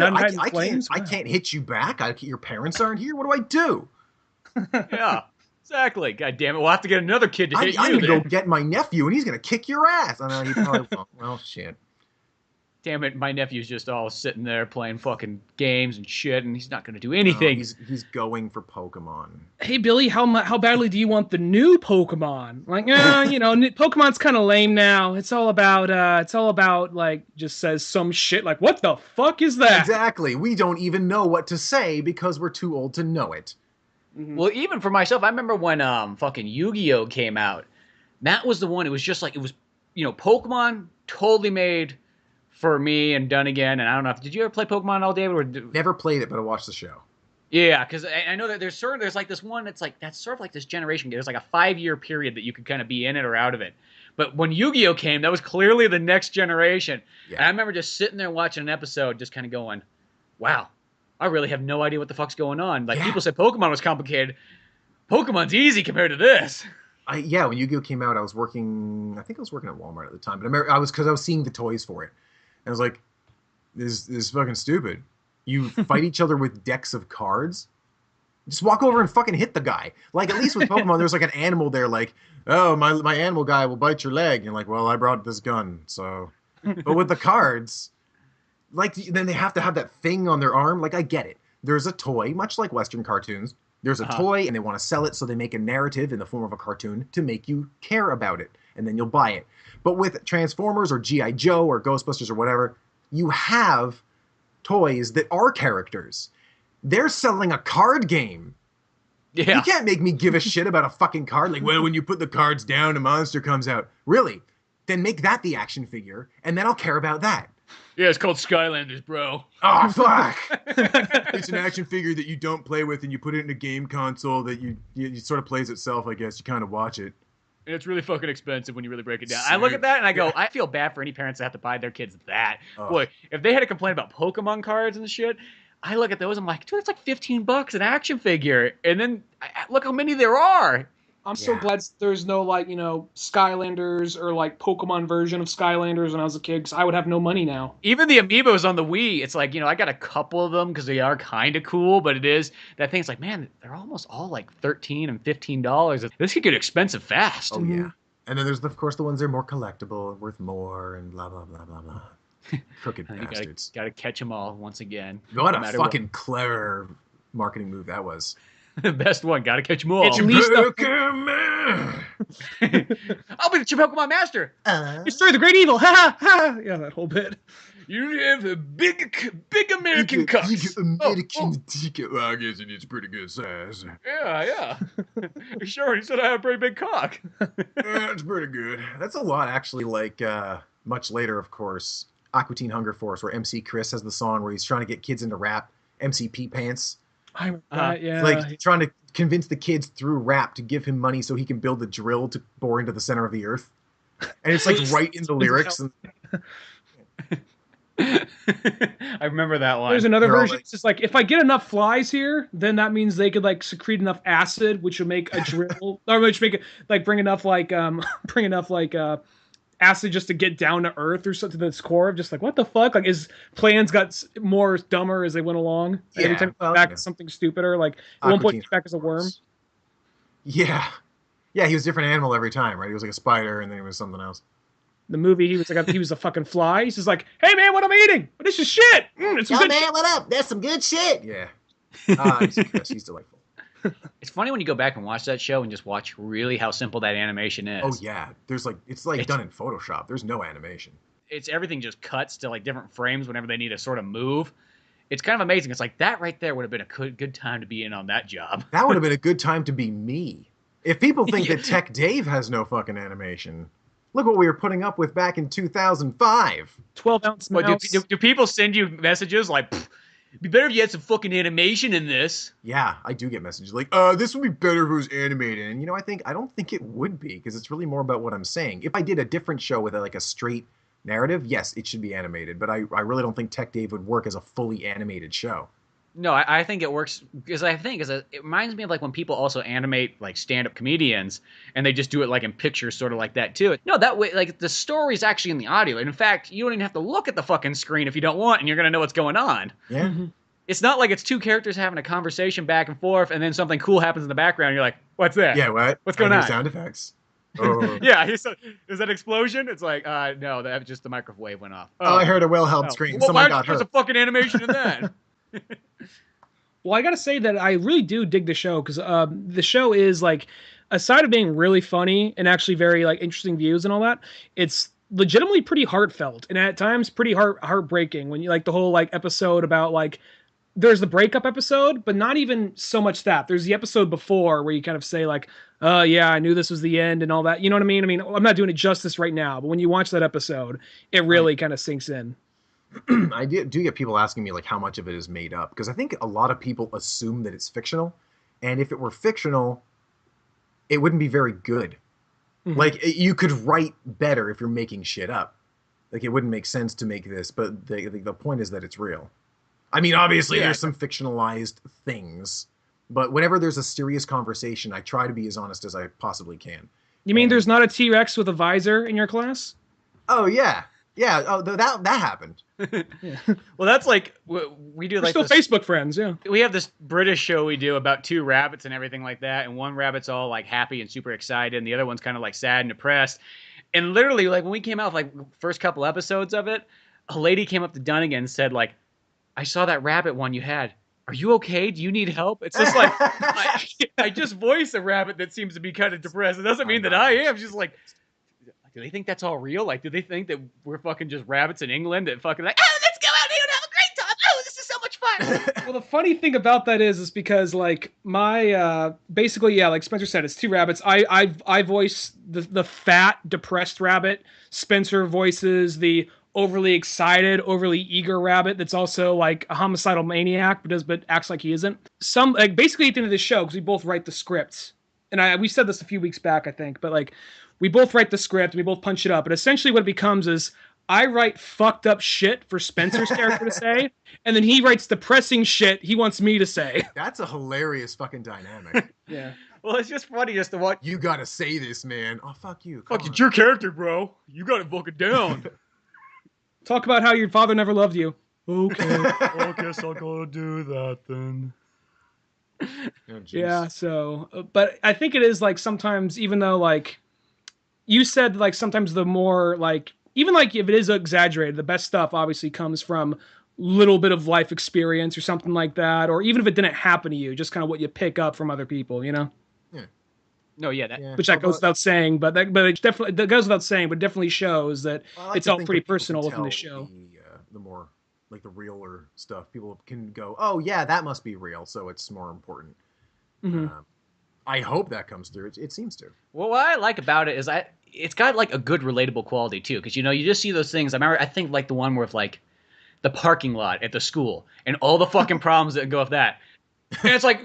can't hit you back. Your parents aren't here. What do I do? Yeah, exactly. God damn it! We'll have to get another kid to hit you. I'm gonna go get my nephew, and he's gonna kick your ass. I know he probably won't. Well, shit. Damn it, my nephew's just all sitting there playing fucking games and shit, and he's not going to do anything. He's going for Pokemon. Hey, Billy, how badly do you want the new Pokemon? Like, Pokemon's kind of lame now. It's all about, like, just says some shit like, what the fuck is that? Exactly. We don't even know what to say because we're too old to know it. Mm-hmm. Well, even for myself, I remember when fucking Yu-Gi-Oh came out. That was the one. It was just like, Pokemon totally made for me and Dunigan, and I don't know. Did you ever play Pokemon at all, David? Never played it, but I watched the show. Yeah, because I know that there's like this one that's sort of like this generation. There's like a 5-year period that you could kind of be in it or out of it. But when Yu-Gi-Oh came, that was clearly the next generation. Yeah. And I remember just sitting there watching an episode, just kind of going, wow, I really have no idea what the fuck's going on. Like, people said Pokemon was complicated. Pokemon's easy compared to this. When Yu-Gi-Oh came out, I think I was working at Walmart at the time, but I was seeing the toys for it. And I was like, this is fucking stupid. You fight each other with decks of cards? Just walk over and fucking hit the guy. Like, at least with Pokemon, there's like an animal there, like, oh, my animal guy will bite your leg. And you're like, well, I brought this gun, so. But with the cards, like, then they have to have that thing on their arm. Like, I get it. There's a toy, much like Western cartoons. There's a toy, and they want to sell it, so they make a narrative in the form of a cartoon to make you care about it. And then you'll buy it. But with Transformers or G.I. Joe or Ghostbusters or whatever, you have toys that are characters. They're selling a card game. Yeah. You can't make me give a shit about a fucking card. Like, well, when you put the cards down, a monster comes out. Really? Then make that the action figure, and then I'll care about that. Yeah, it's called Skylanders, bro. Oh, fuck! It's an action figure that you don't play with, and you put it in a game console that you sort of plays itself, I guess. You kind of watch it. And it's really fucking expensive when you really break it down. I look at that and I go, I feel bad for any parents that have to buy their kids that. Boy, if they had to complain about Pokemon cards and shit, I look at those and I'm like, dude, it's like $15 an action figure. And then look how many there are. I'm so glad there's no, like, Skylanders or, like, Pokemon version of Skylanders when I was a kid, because I would have no money now. Even the Amiibos on the Wii, it's like, I got a couple of them because they are kind of cool, but that thing's like, man, they're almost all like $13 and $15. This could get expensive fast. Oh, yeah. And then there's, of course, the ones that are more collectible, worth more, and blah, blah, blah, blah, blah. Crooked bastards. Got to catch them all once again. What a fucking clever marketing move that was. The best one. Got to catch them all. It's Pokemon. I'll be the Pokemon master. Destroy the great evil. Ha ha ha. Yeah, that whole bit. You have a big American cock. American dick. Well, I guess it's pretty good size. Yeah. Sure, he said I have a pretty big cock. That's pretty good. That's a lot, actually. Like much later, of course, Aqua Teen Hunger Force, where MC Chris has the song where he's trying to get kids into rap. MC Pee Pants. Yeah. Like trying to convince the kids through rap to give him money so he can build a drill to bore into the center of the earth. And it's like right in the lyrics. And I remember that line. There's another They're all version. like- It's just like, if I get enough flies here, then that means they could like secrete enough acid, which would make a drill, or which make it like bring enough acid just to get down to earth or something to its core. Just like, what the fuck? Like, his plans got more dumber as they went along. Yeah, Every time well, back yeah. as something stupider. Like at Aqua one point, Teen he's back as a worm. Yeah. Yeah, he was a different animal every time, right? He was like a spider, and then he was something else. The movie, he was a fucking fly. He's just like, hey man, what I'm eating? This is shit. It's some Yo, good man, shit. what up? That's some good shit. Yeah. MC Chris, he's delightful. It's funny when you go back and watch that show and just watch really how simple that animation is. Oh, yeah. There's like, it's done in Photoshop. There's no animation. It's everything just cuts to like different frames whenever they need to sort of move. It's kind of amazing. It's like that right there would have been a good time to be in on that job. That would have been a good time to be me. If people think that Tech Dave has no fucking animation, look what we were putting up with back in 2005. 12-ounce But mouse. do people send you messages like, it'd be better if you had some fucking animation in this? Yeah, I do get messages like, this would be better if it was animated. And I don't think it would be, because it's really more about what I'm saying. If I did a different show with like a straight narrative, yes, it should be animated. But I really don't think Tech Dave would work as a fully animated show. No, I think it works because it reminds me of like when people also animate like stand-up comedians and they just do it like in pictures, sort of like that too. No, that way, like the story's actually in the audio. And in fact, you don't even have to look at the fucking screen if you don't want, and you're gonna know what's going on. Yeah. It's not like it's two characters having a conversation back and forth, and then something cool happens in the background. And you're like, what's that? Yeah, what? What's going I hear on? Sound effects. Oh. Yeah, is that an explosion? It's like, no, that just the microwave went off. Oh, I heard a well-held screen. Well, Someone got there's a hurt. fucking animation in that. Well, I gotta say that I really do dig the show, because the show is like, aside of being really funny and actually very like interesting views and all that, it's legitimately pretty heartfelt and at times pretty heartbreaking. When you like the whole like episode about like, there's the breakup episode, but not even so much that. There's the episode before where you kind of say like, oh yeah, I knew this was the end and all that. You know what I mean? I mean, I'm not doing it justice right now, but when you watch that episode, it really kind of sinks in. I do get people asking me like how much of it is made up, because I think a lot of people assume that it's fictional, and if it were fictional, it wouldn't be very good. Mm-hmm. Like you could write better if you're making shit up. Like it wouldn't make sense to make this, but the point is that it's real. I mean, obviously there's some fictionalized things, but whenever there's a serious conversation, I try to be as honest as I possibly can. You mean there's not a T-Rex with a visor in your class? Oh yeah. Yeah, oh, that happened. Well, that's like we do. We're like still this, Facebook friends, yeah. We have this British show we do about two rabbits and everything like that, and one rabbit's all like happy and super excited, and the other one's kind of like sad and depressed. And literally, like when we came out with like first couple episodes of it, a lady came up to Dunigan and said like, "I saw that rabbit one you had. Are you okay? Do you need help?" It's just like I just voice a rabbit that seems to be kind of depressed. It doesn't mean that I am. Just like, do they think that's all real? Like, do they think that we're fucking just rabbits in England that fucking like, oh, let's go out here and have a great time. Oh, this is so much fun. Well, the funny thing about that is because like my basically, yeah, like Spencer said, it's two rabbits. I voice the fat, depressed rabbit. Spencer voices the overly excited, overly eager rabbit that's also like a homicidal maniac, but acts like he isn't. Some like basically at the end of the show, because we both write the scripts, and we said this a few weeks back, I think, but like we both write the script, we both punch it up, and essentially what it becomes is I write fucked up shit for Spencer's character to say, and then he writes depressing shit he wants me to say. That's a hilarious fucking dynamic. Yeah. Well, it's just funny just to watch. You gotta say this, man. Oh, fuck you. Fuck, Come it's on. your character, bro. You gotta book it down. Talk about how your father never loved you. Okay, I guess I'll go do that then. Oh, jeez. Yeah, so, but I think it is like sometimes, even though like you said, like sometimes the more like, even like if it is exaggerated, the best stuff obviously comes from little bit of life experience or something like that, or even if it didn't happen to you, just kind of what you pick up from other people, you know? No, yeah, that. Yeah. Which that goes without saying, but it definitely that goes without saying, but definitely shows that Well, I like it's to all think pretty that people personal can within the tell show. the the more like the realer stuff, people can go, oh yeah, that must be real, so it's more important. I hope that comes through. It seems to. Well, what I like about it is it's got like a good relatable quality too, because you know you just see those things. I think like the one where like the parking lot at the school and all the fucking problems that go with that. And it's like,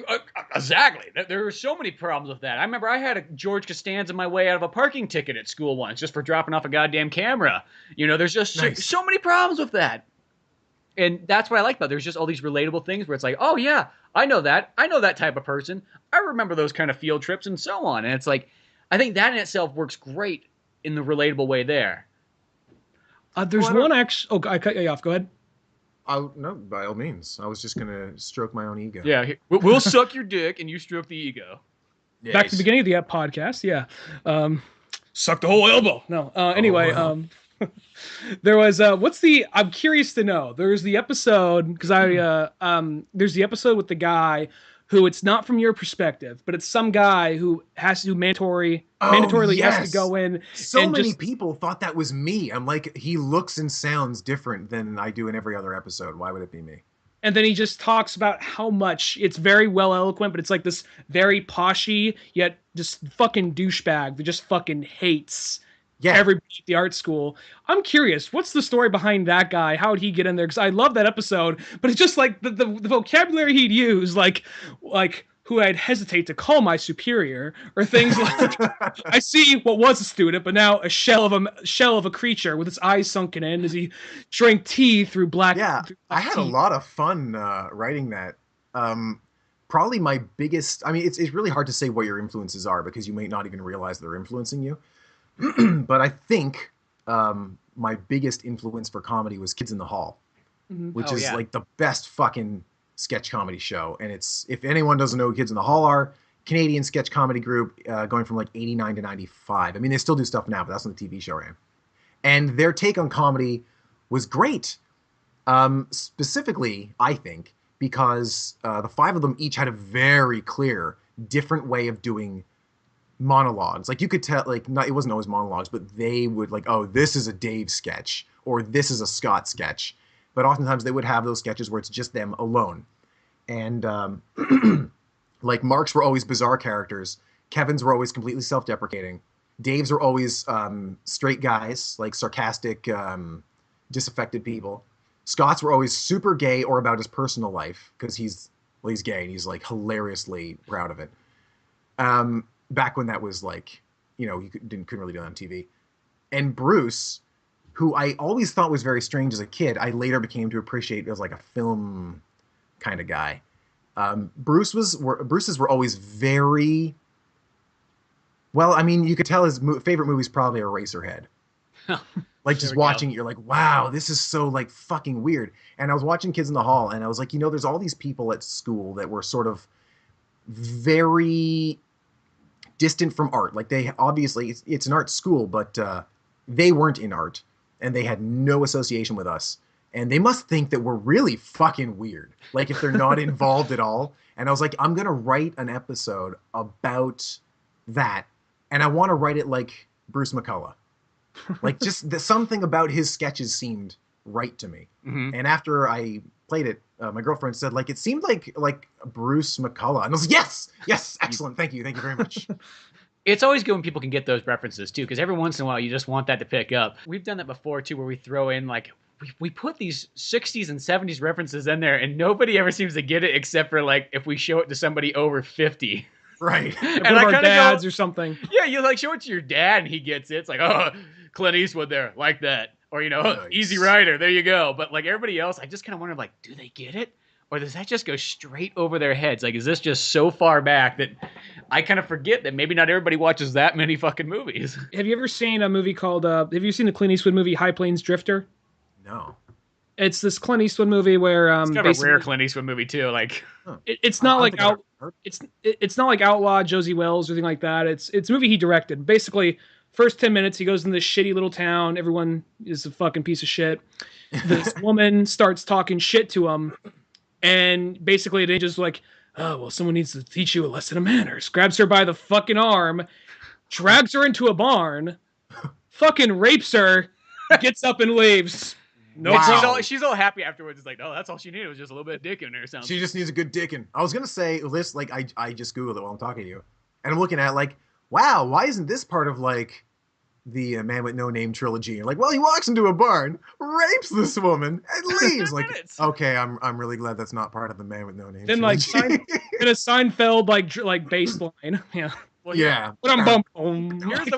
exactly. There are so many problems with that. I remember I had a George Costanza my way out of a parking ticket at school once just for dropping off a goddamn camera. You know, there's just so many problems with that. And that's what I like about it. There's just all these relatable things where it's like, oh yeah, I know that. I know that type of person. I remember those kind of field trips and so on. And it's like, I think that in itself works great in the relatable way there. There's one actually. Oh, I cut you off. Go ahead. No, by all means. I was just gonna stroke my own ego. Yeah, we'll suck your dick and you stroke the ego. Yes. Back to the beginning of the podcast, yeah. Suck the whole elbow. No. Anyway, there was I'm curious to know. There's the episode because there's the episode with the guy who it's not from your perspective, but it's some guy who has to mandatorily has to go in. So many people thought that was me. I'm like, he looks and sounds different than I do in every other episode. Why would it be me? And then he just talks about how much it's very well eloquent, but it's like this very poshy yet just fucking douchebag that just fucking hates everybody at the art school. I'm curious, what's the story behind that guy? How would he get in there? Because I love that episode, but it's just like the vocabulary he'd use, like who I'd hesitate to call my superior, or things like I see what was a student, but now a shell of a creature with its eyes sunken in as he drank tea through black. Yeah, I had a lot of fun writing that. Probably my biggest. I mean, it's really hard to say what your influences are because you may not even realize they're influencing you. But I think my biggest influence for comedy was Kids in the Hall, which is like the best fucking sketch comedy show. And it's, if anyone doesn't know who Kids in the Hall are, Canadian sketch comedy group going from like 89 to 95. I mean, they still do stuff now, but that's when the TV show ran. And their take on comedy was great. Specifically, I think, because the five of them each had a very clear, different way of doing monologues. Like you could tell, like not, it wasn't always monologues, but they would like, oh, this is a Dave sketch or this is a Scott sketch. But oftentimes they would have those sketches where it's just them alone. And like Mark's were always bizarre characters. Kevin's were always completely self-deprecating. Dave's were always straight guys, like sarcastic, disaffected people. Scott's were always super gay or about his personal life because he's gay and he's like hilariously proud of it. Back when that was like, you know, you couldn't really do that on TV. And Bruce, who I always thought was very strange as a kid, I later became to appreciate as like a film kind of guy. Bruce's were always very, well, I mean, you could tell his favorite movies probably are Eraserhead. Like just watching it, you're like, wow, this is so like fucking weird. And I was watching Kids in the Hall and I was like, you know, there's all these people at school that were sort of very distant from art. Like they obviously, it's an art school, but they weren't in art and they had no association with us. And they must think that we're really fucking weird. Like if they're not involved at all. And I was like, I'm going to write an episode about that. And I want to write it like Bruce McCullough. Like just something about his sketches seemed right to me. Mm-hmm. And after I played it, my girlfriend said, like, it seemed like Bruce McCullough. And I was like, yes, excellent. Thank you very much. It's always good when people can get those references too, because every once in a while you just want that to pick up. We've done that before too, where we throw in like, we put these 60s and 70s references in there and nobody ever seems to get it except for like if we show it to somebody over 50. Right. And one of our dads or something. Yeah, you like show it to your dad and he gets it. It's like, oh, Clint Eastwood there, like that. Or, you know, nice. Easy Rider, there you go. But like everybody else, I just kind of wonder, like, do they get it? Or does that just go straight over their heads? Like, is this just so far back that I kind of forget that maybe not everybody watches that many fucking movies? Have you ever seen a movie called, have you seen the Clint Eastwood movie High Plains Drifter? No. It's this Clint Eastwood movie where it's kind of a rare Clint Eastwood movie too. Like it's not like it's not like Outlaw Josie Wells or anything like that. It's a movie he directed. Basically, first 10 minutes he goes in this shitty little town. Everyone is a fucking piece of shit. This woman starts talking shit to him, and basically they just like, oh well, someone needs to teach you a lesson of manners. Grabs her by the fucking arm, drags her into a barn, fucking rapes her, gets up and leaves. No Wow. problem. She's all happy afterwards. It's like, oh, that's all she needed was just a little bit of dick in her. Sounds. She just needs a good dickin'. I was gonna say, Liz, like I just googled it while I'm talking to you, and I'm looking at like, wow, why isn't this part of like the Man with No Name trilogy? You're like, well, he walks into a barn, rapes this woman, and leaves. Like, okay, I'm really glad that's not part of the Man with No Name. Then like trilogy. in a Seinfeld like bass line. Yeah. Well, yeah. But I'm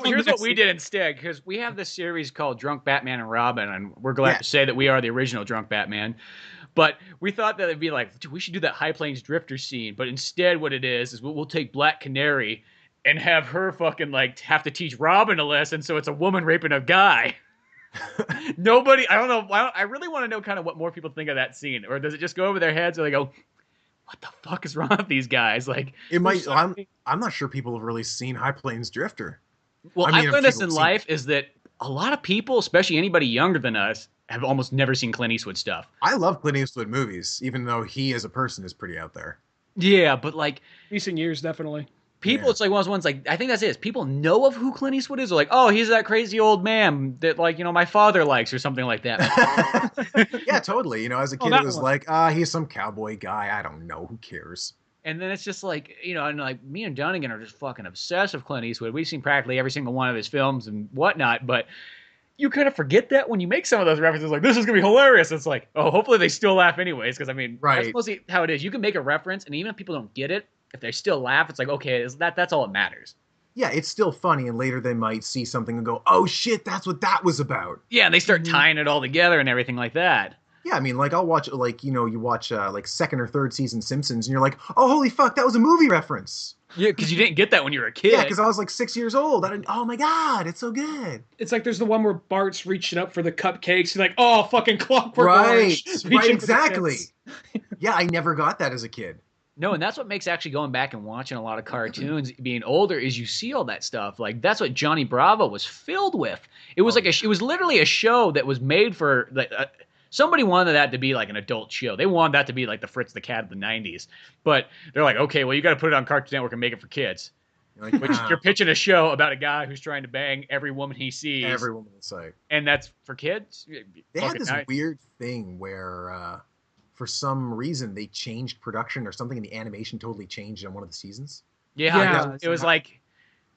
Here's what we did instead, because we have this series called Drunk Batman and Robin, and we're glad to say that we are the original Drunk Batman. But we thought that it'd be like, dude, we should do that High Plains Drifter scene. But instead, what it is we'll take Black Canary and have her fucking like have to teach Robin a lesson, so it's a woman raping a guy. Nobody, I don't know. I really want to know kind of what more people think of that scene, or does it just go over their heads, or they go, what the fuck is wrong with these guys? Like, it might. I'm not sure people have really seen High Plains Drifter. Well, I've learned this in life is that a lot of people, especially anybody younger than us, have almost never seen Clint Eastwood stuff. I love Clint Eastwood movies, even though he as a person is pretty out there. Yeah, but like recent years, definitely. People, it's like one of those ones, like, I think that's it. Is people know of who Clint Eastwood is. They're like, oh, he's that crazy old man that, like, you know, my father likes or something like that. Yeah, totally. You know, as a kid, it was like, he's some cowboy guy. I don't know. Who cares? And then it's just like, you know, and like me and Dunigan are just fucking obsessed with Clint Eastwood. We've seen practically every single one of his films and whatnot, but you kind of forget that when you make some of those references, like, this is going to be hilarious. It's like, oh, hopefully they still laugh anyways, because, I mean, that's mostly how it is. You can make a reference, and even if people don't get it, if they still laugh, it's like, okay, that's all that matters. Yeah, it's still funny, and later they might see something and go, oh shit, that's what that was about. Yeah, and they start tying it all together and everything like that. Yeah, I mean, like, I'll watch, like, you know, you watch, like, second or third season Simpsons, and you're like, oh, holy fuck, that was a movie reference. Yeah, because you didn't get that when you were a kid. Yeah, because I was, like, 6 years old. Oh, my God, it's so good. It's like there's the one where Bart's reaching up for the cupcakes. You're like, oh, fucking Clockwork Orange. Right, exactly. Yeah, I never got that as a kid. No, and that's what makes actually going back and watching a lot of cartoons, being older, is you see all that stuff. Like, that's what Johnny Bravo was filled with. It was it was literally a show that was made for, like, somebody wanted that to be like an adult show. They wanted that to be like the Fritz the Cat of the 90s. But they're like, okay, well, you got to put it on Cartoon Network and make it for kids. Like, which you're pitching a show about a guy who's trying to bang every woman he sees. Every woman in sight. And that's for kids? They had this weird thing where... for some reason, they changed production or something, and the animation totally changed on one of the seasons. Yeah. It was like,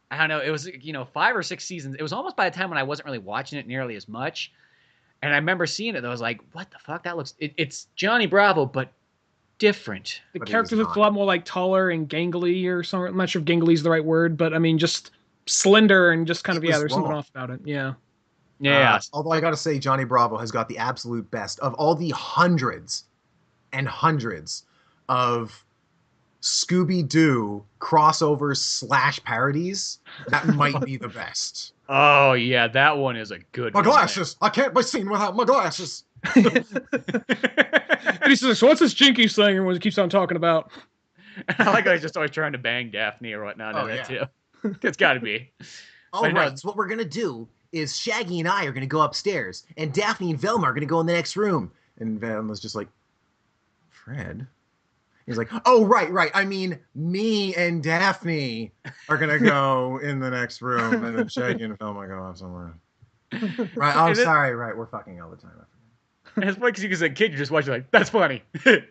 I don't know, it was, you know, 5 or 6 seasons. It was almost by the time when I wasn't really watching it nearly as much. And I remember seeing it, and I was like, what the fuck? That looks, it's Johnny Bravo, but different. The character looks a lot more like taller and gangly or something. I'm not sure if gangly is the right word, but I mean, just slender and just kind of, there's something off about it. Yeah. Yeah. Although I got to say, Johnny Bravo has got the absolute best of all the hundreds and hundreds of Scooby-Doo crossovers / parodies. That might be the best. Oh, yeah, that one is a good one. My glasses! I can't be seen without my glasses! And he says, so what's this Jinkies thing everyone keeps on talking about? I like how he's just always trying to bang Daphne or whatnot. Too. It's got to be. All right, so what we're going to do is Shaggy and I are going to go upstairs, and Daphne and Velma are going to go in the next room. And Velma's just like, Fred? He's like, oh, right. I mean, me and Daphne are going to go in the next room, and then Shaggy and Velma go off somewhere. Right, I'm sorry, right, we're fucking all the time. And it's funny because as a kid, you're just watching like, that's funny.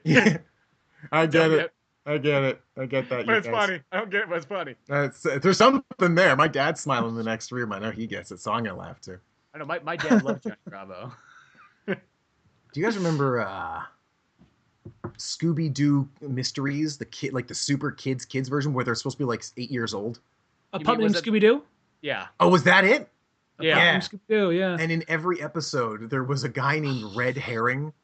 Yeah, I get it. I get that. But it's funny. I don't get it, but it's funny. There's something there. My dad's smiling in the next room. I know he gets it, so I'm going to laugh too. I know, my dad loves Johnny Bravo. Do you guys remember... Scooby-Doo Mysteries, the super kids version where they're supposed to be like 8 years old? A puppet named Scooby-Doo? Yeah. Oh, was that it? Yeah. Scooby-Doo, yeah. And in every episode, there was a guy named Red Herring.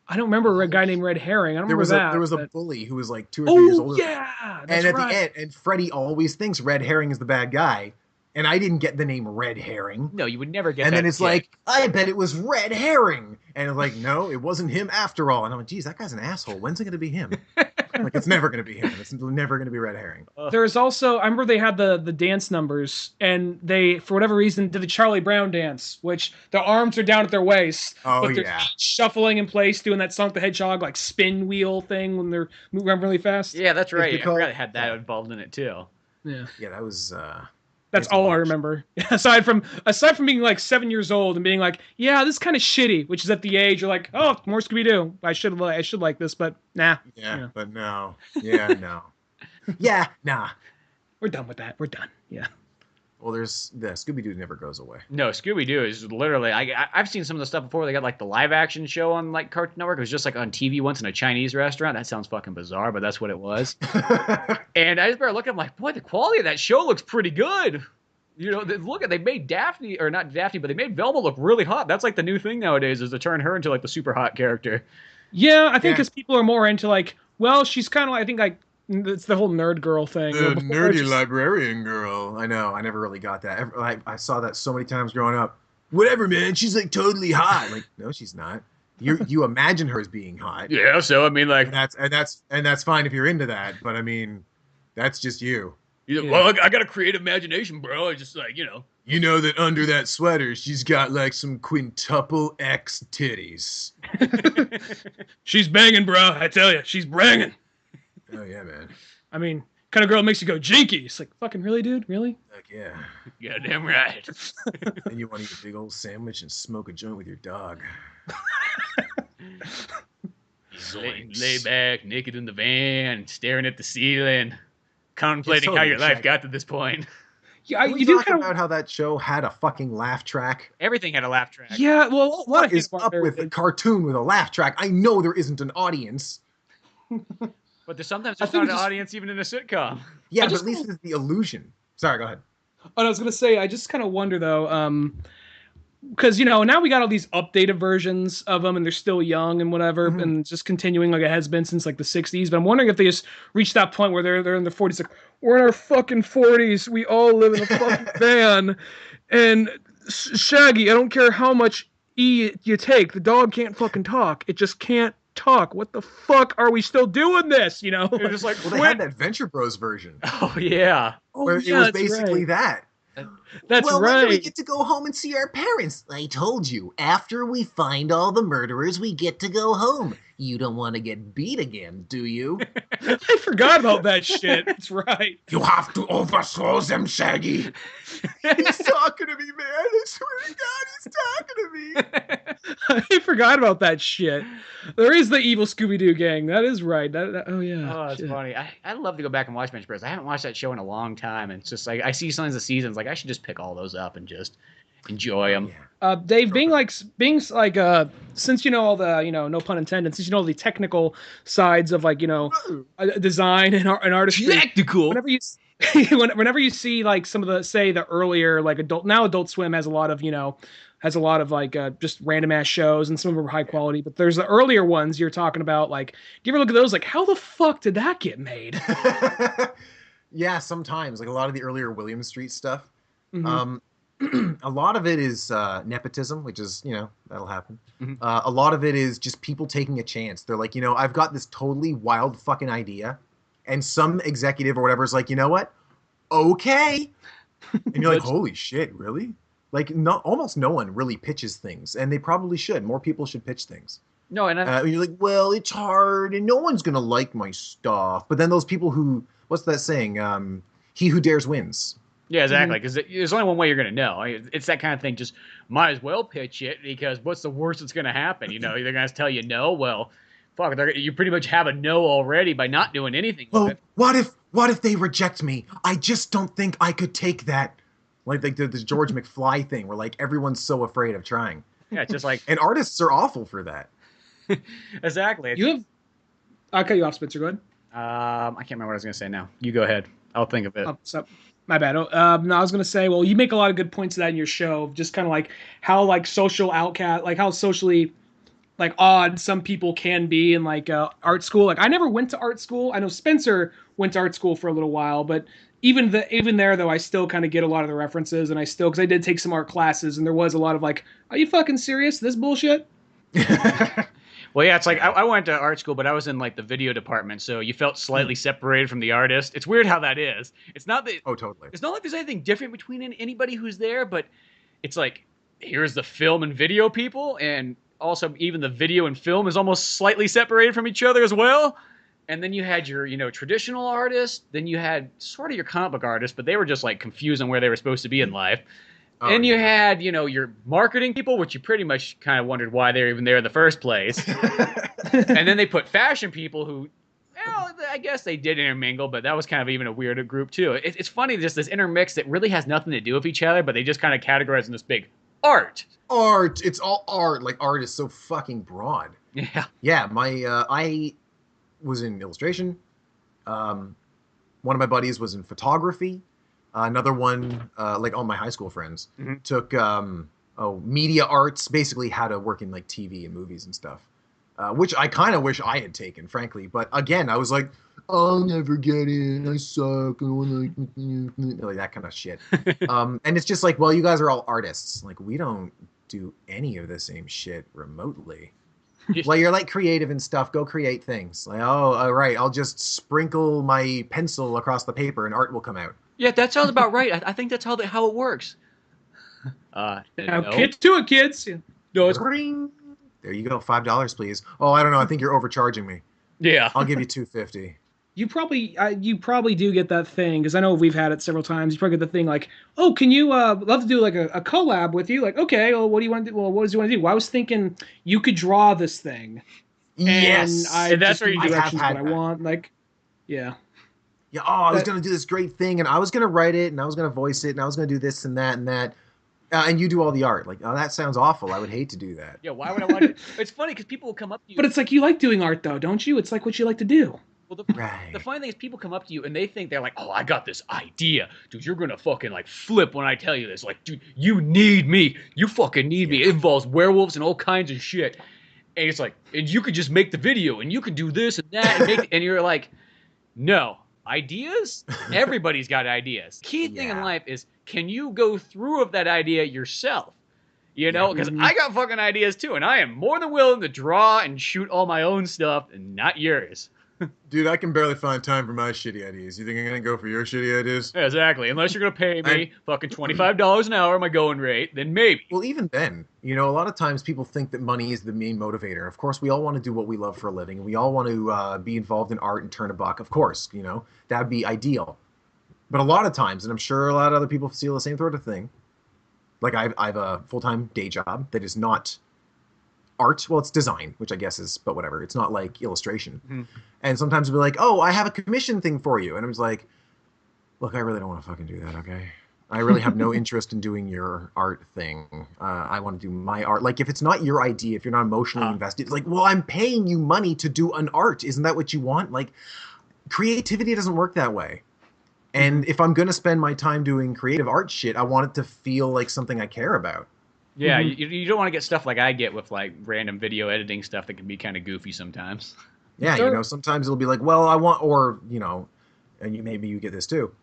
I don't remember a guy named Red Herring. I don't remember that. There was a bully who was like 2 or 3 years older. Oh, yeah! And at the end, and Freddy always thinks Red Herring is the bad guy. And I didn't get the name Red Herring. No, you would never get that. And then it's like, I bet it was Red Herring. And it's like, no, it wasn't him after all. And I'm like, geez, that guy's an asshole. When's it going to be him? Like, it's never going to be him. It's never going to be Red Herring. There's also, I remember they had the dance numbers, and they, for whatever reason, did the Charlie Brown dance, which their arms are down at their waist. Oh, but they're shuffling in place, doing that Sonic the Hedgehog, like, spin wheel thing when they're moving really fast. Yeah, that's right. I forgot it had that involved in it, too. Yeah. Yeah, that was... That's all I remember. aside from being like 7 years old and being like, yeah, this is kind of shitty, which is at the age you're like, oh, more Scooby-Doo. I should like this, but nah. Yeah, but no. Yeah, no. Yeah, nah. We're done with that. We're done. Yeah. Well, the Scooby-Doo never goes away. No, Scooby-Doo is literally. I've seen some of the stuff before. They got like the live action show on like Cartoon Network. It was just like on TV once in a Chinese restaurant. That sounds fucking bizarre, but that's what it was. And I just better look at them like, boy, the quality of that show looks pretty good. You know, they made Daphne, or not Daphne, but they made Velma look really hot. That's like the new thing nowadays, is to turn her into like the super hot character. Yeah, I think because people are more into like, well, she's kind of, I think like, it's the whole nerd girl thing. The nerdy librarian girl. I know. I never really got that. I saw that so many times growing up. Whatever, man. She's like totally hot. Like, no, she's not. You imagine her as being hot. Yeah. So I mean, like, and that's fine if you're into that. But I mean, that's just you. Well, I got a creative imagination, bro. I just like, you know. You know that under that sweater, she's got like some quintuple X titties. She's banging, bro. I tell you, she's banging. Oh yeah, man. I mean, kind of girl makes you go jinky. It's like, fucking really, dude? Really? Heck yeah. Goddamn right. Then you want to eat a big old sandwich and smoke a joint with your dog. lay back, naked in the van, staring at the ceiling, contemplating how your life got to this point. Yeah, you do talk about how that show had a fucking laugh track. Everything had a laugh track. Yeah, well, what is up with a cartoon with a laugh track? I know there isn't an audience. But there's sometimes not an audience even in a sitcom. Yeah, but at least it's the illusion. Sorry, go ahead. Oh, I was going to say, I just kind of wonder, though, because, you know, now we got all these updated versions of them, and they're still young and whatever, and just continuing like it has been since, like, the 60s. But I'm wondering if they just reached that point where they're in their 40s, like, we're in our fucking 40s, we all live in a fucking van, and Shaggy, I don't care how much E you take, the dog can't fucking talk. It just can't talk. What the fuck are we still doing this? You know, they're just like, well, they had that Venture Bros version. Oh yeah, where it was basically that. That's well, right. When do we get to go home and see our parents? I told you, after we find all the murderers, we get to go home. You don't want to get beat again, do you? I forgot about that shit. That's right. You have to overthrow them, Shaggy. He's talking to me, man. I swear to God, he's talking to me. I forgot about that shit. There is the evil Scooby-Doo gang. That is right. Oh, yeah. Oh, that's funny. I'd love to go back and watch Venture Bros. I haven't watched that show in a long time. And it's just like, I see signs of seasons. Like, I should just pick all those up and just enjoy them. Dave, being like, since you know all the, you know, no pun intended, since you know all the technical sides of like, you know, design and artistry. Technical. Whenever you see like some of the, say the earlier like Adult Swim has a lot of, you know, like just random ass shows, and some of them are high quality, but there's the earlier ones you're talking about. Like, do you ever look at those? Like, how the fuck did that get made? Yeah, sometimes like a lot of the earlier William Street stuff. Mm-hmm. A lot of it is nepotism, which is, you know, that'll happen. A lot of it is just people taking a chance. They're like, you know, I've got this totally wild fucking idea, and some executive or whatever is like, you know what? Okay. And you're like, holy shit, really? Like, almost no one really pitches things, and they probably should. More people should pitch things. No, and you're like, well, it's hard, and no one's gonna like my stuff. But then those people who, what's that saying? He who dares wins. Yeah, exactly. Because there's only one way you're going to know. It's that kind of thing. Just might as well pitch it, because what's the worst that's going to happen? You know, they're going to tell you no. Well, fuck, you pretty much have a no already by not doing anything. Well, what if they reject me? I just don't think I could take that. Like the George McFly thing, where like everyone's so afraid of trying. Yeah, it's just like, and artists are awful for that. Exactly. I'll cut you off, Spencer. Go ahead. I can't remember what I was going to say now. You go ahead. I'll think of it. So, my bad. No, I was going to say, well, you make a lot of good points of that in your show. Just kind of like how like social outcast, like how socially like odd some people can be in like art school. Like I never went to art school. I know Spencer went to art school for a little while, but even there though, I still kind of get a lot of the references, and because I did take some art classes, and there was a lot of like, are you fucking serious? This bullshit? Well, yeah, it's like I went to art school, but I was in like the video department, so you felt slightly separated from the artist. It's weird how that is. It's not that. Oh, totally. It's not like there's anything different between anybody who's there, but it's like here's the film and video people, and also even the video and film is almost slightly separated from each other as well. And then you had your, traditional artist. Then you had sort of your comic book artist, but they were just like confused on where they were supposed to be in life. Oh, And you had, your marketing people, which you pretty much kind of wondered why they're even there in the first place. And then they put fashion people who, well, I guess they did intermingle, but that was kind of even a weirder group too. It's funny, just this intermix that really has nothing to do with each other, but they just kind of categorize in this big art. Art. It's all art. Like, art is so fucking broad. Yeah. Yeah, I was in illustration. One of my buddies was in photography. Another one, like all my high school friends, took media arts, basically how to work in like TV and movies and stuff, which I kind of wish I had taken, frankly. But again, I was like, I'll never get in. I suck. I like that kind of shit. And it's just like, well, you guys are all artists. Like, we don't do any of the same shit remotely. Well, you're like creative and stuff. Go create things. Like, oh, all right. I'll just sprinkle my pencil across the paper and art will come out. Yeah, that sounds about right. I think that's how it works. Now, No. get to it, kids. No, it's Ring. There you go. $5, please. Oh, I don't know. I think you're overcharging me. yeah. I'll give you $2.50. You probably do get that thing, because I know we've had it several times. You probably get the thing like, oh, can you love to do like a collab with you? Like, okay, well, what do you want to do? Well, what does you want to do? Well, I was thinking you could draw this thing. Yes. And that's where you directions have what had I want. Like, yeah. Yeah. Oh, I was going to do this great thing, and I was going to write it, and I was going to voice it, and I was going to do this and that and that. And you do all the art. Like, oh, that sounds awful. I would hate to do that. Yeah, why would I want to? It's funny because people will come up to you. But it's like, you like doing art, though, don't you? It's like what you like to do. Well, Right. the funny thing is people come up to you and they think they're like, oh, I got this idea. Dude, you're going to fucking like flip when I tell you this. Like, dude, you need me. You fucking need me. It involves werewolves and all kinds of shit. And it's like, and you could just make the video and you could do this and that. And you're like, no. Ideas? Everybody's got ideas. Key thing in life is, can you go through with that idea yourself? You know, because I got fucking ideas too, and I am more than willing to draw and shoot all my own stuff and not yours. Dude, I can barely find time for my shitty ideas. You think I'm going to go for your shitty ideas? Exactly. Unless you're going to pay me fucking $25 an hour, my going rate, then maybe. Well, even then, a lot of times people think that money is the main motivator. Of course, we all want to do what we love for a living. We all want to be involved in art and turn a buck. Of course, that would be ideal. But a lot of times, and I'm sure a lot of other people feel the same sort of thing, like I have a full-time day job that is not art. Well, it's design, which I guess is, but whatever. It's not like illustration. Mm-hmm. And sometimes we'll be like, oh, I have a commission thing for you. And I was like, look, I really don't want to fucking do that, okay? I really have no interest in doing your art thing. I want to do my art. Like, if it's not your idea, if you're not emotionally invested, it's like, well, I'm paying you money to do an art. Isn't that what you want? Like, creativity doesn't work that way. And if I'm going to spend my time doing creative art shit, I want it to feel like something I care about. Yeah, you don't want to get stuff like I get with like random video editing stuff that can be kind of goofy sometimes. Yeah, sometimes it'll be like, well, I want, or, and maybe you get this too.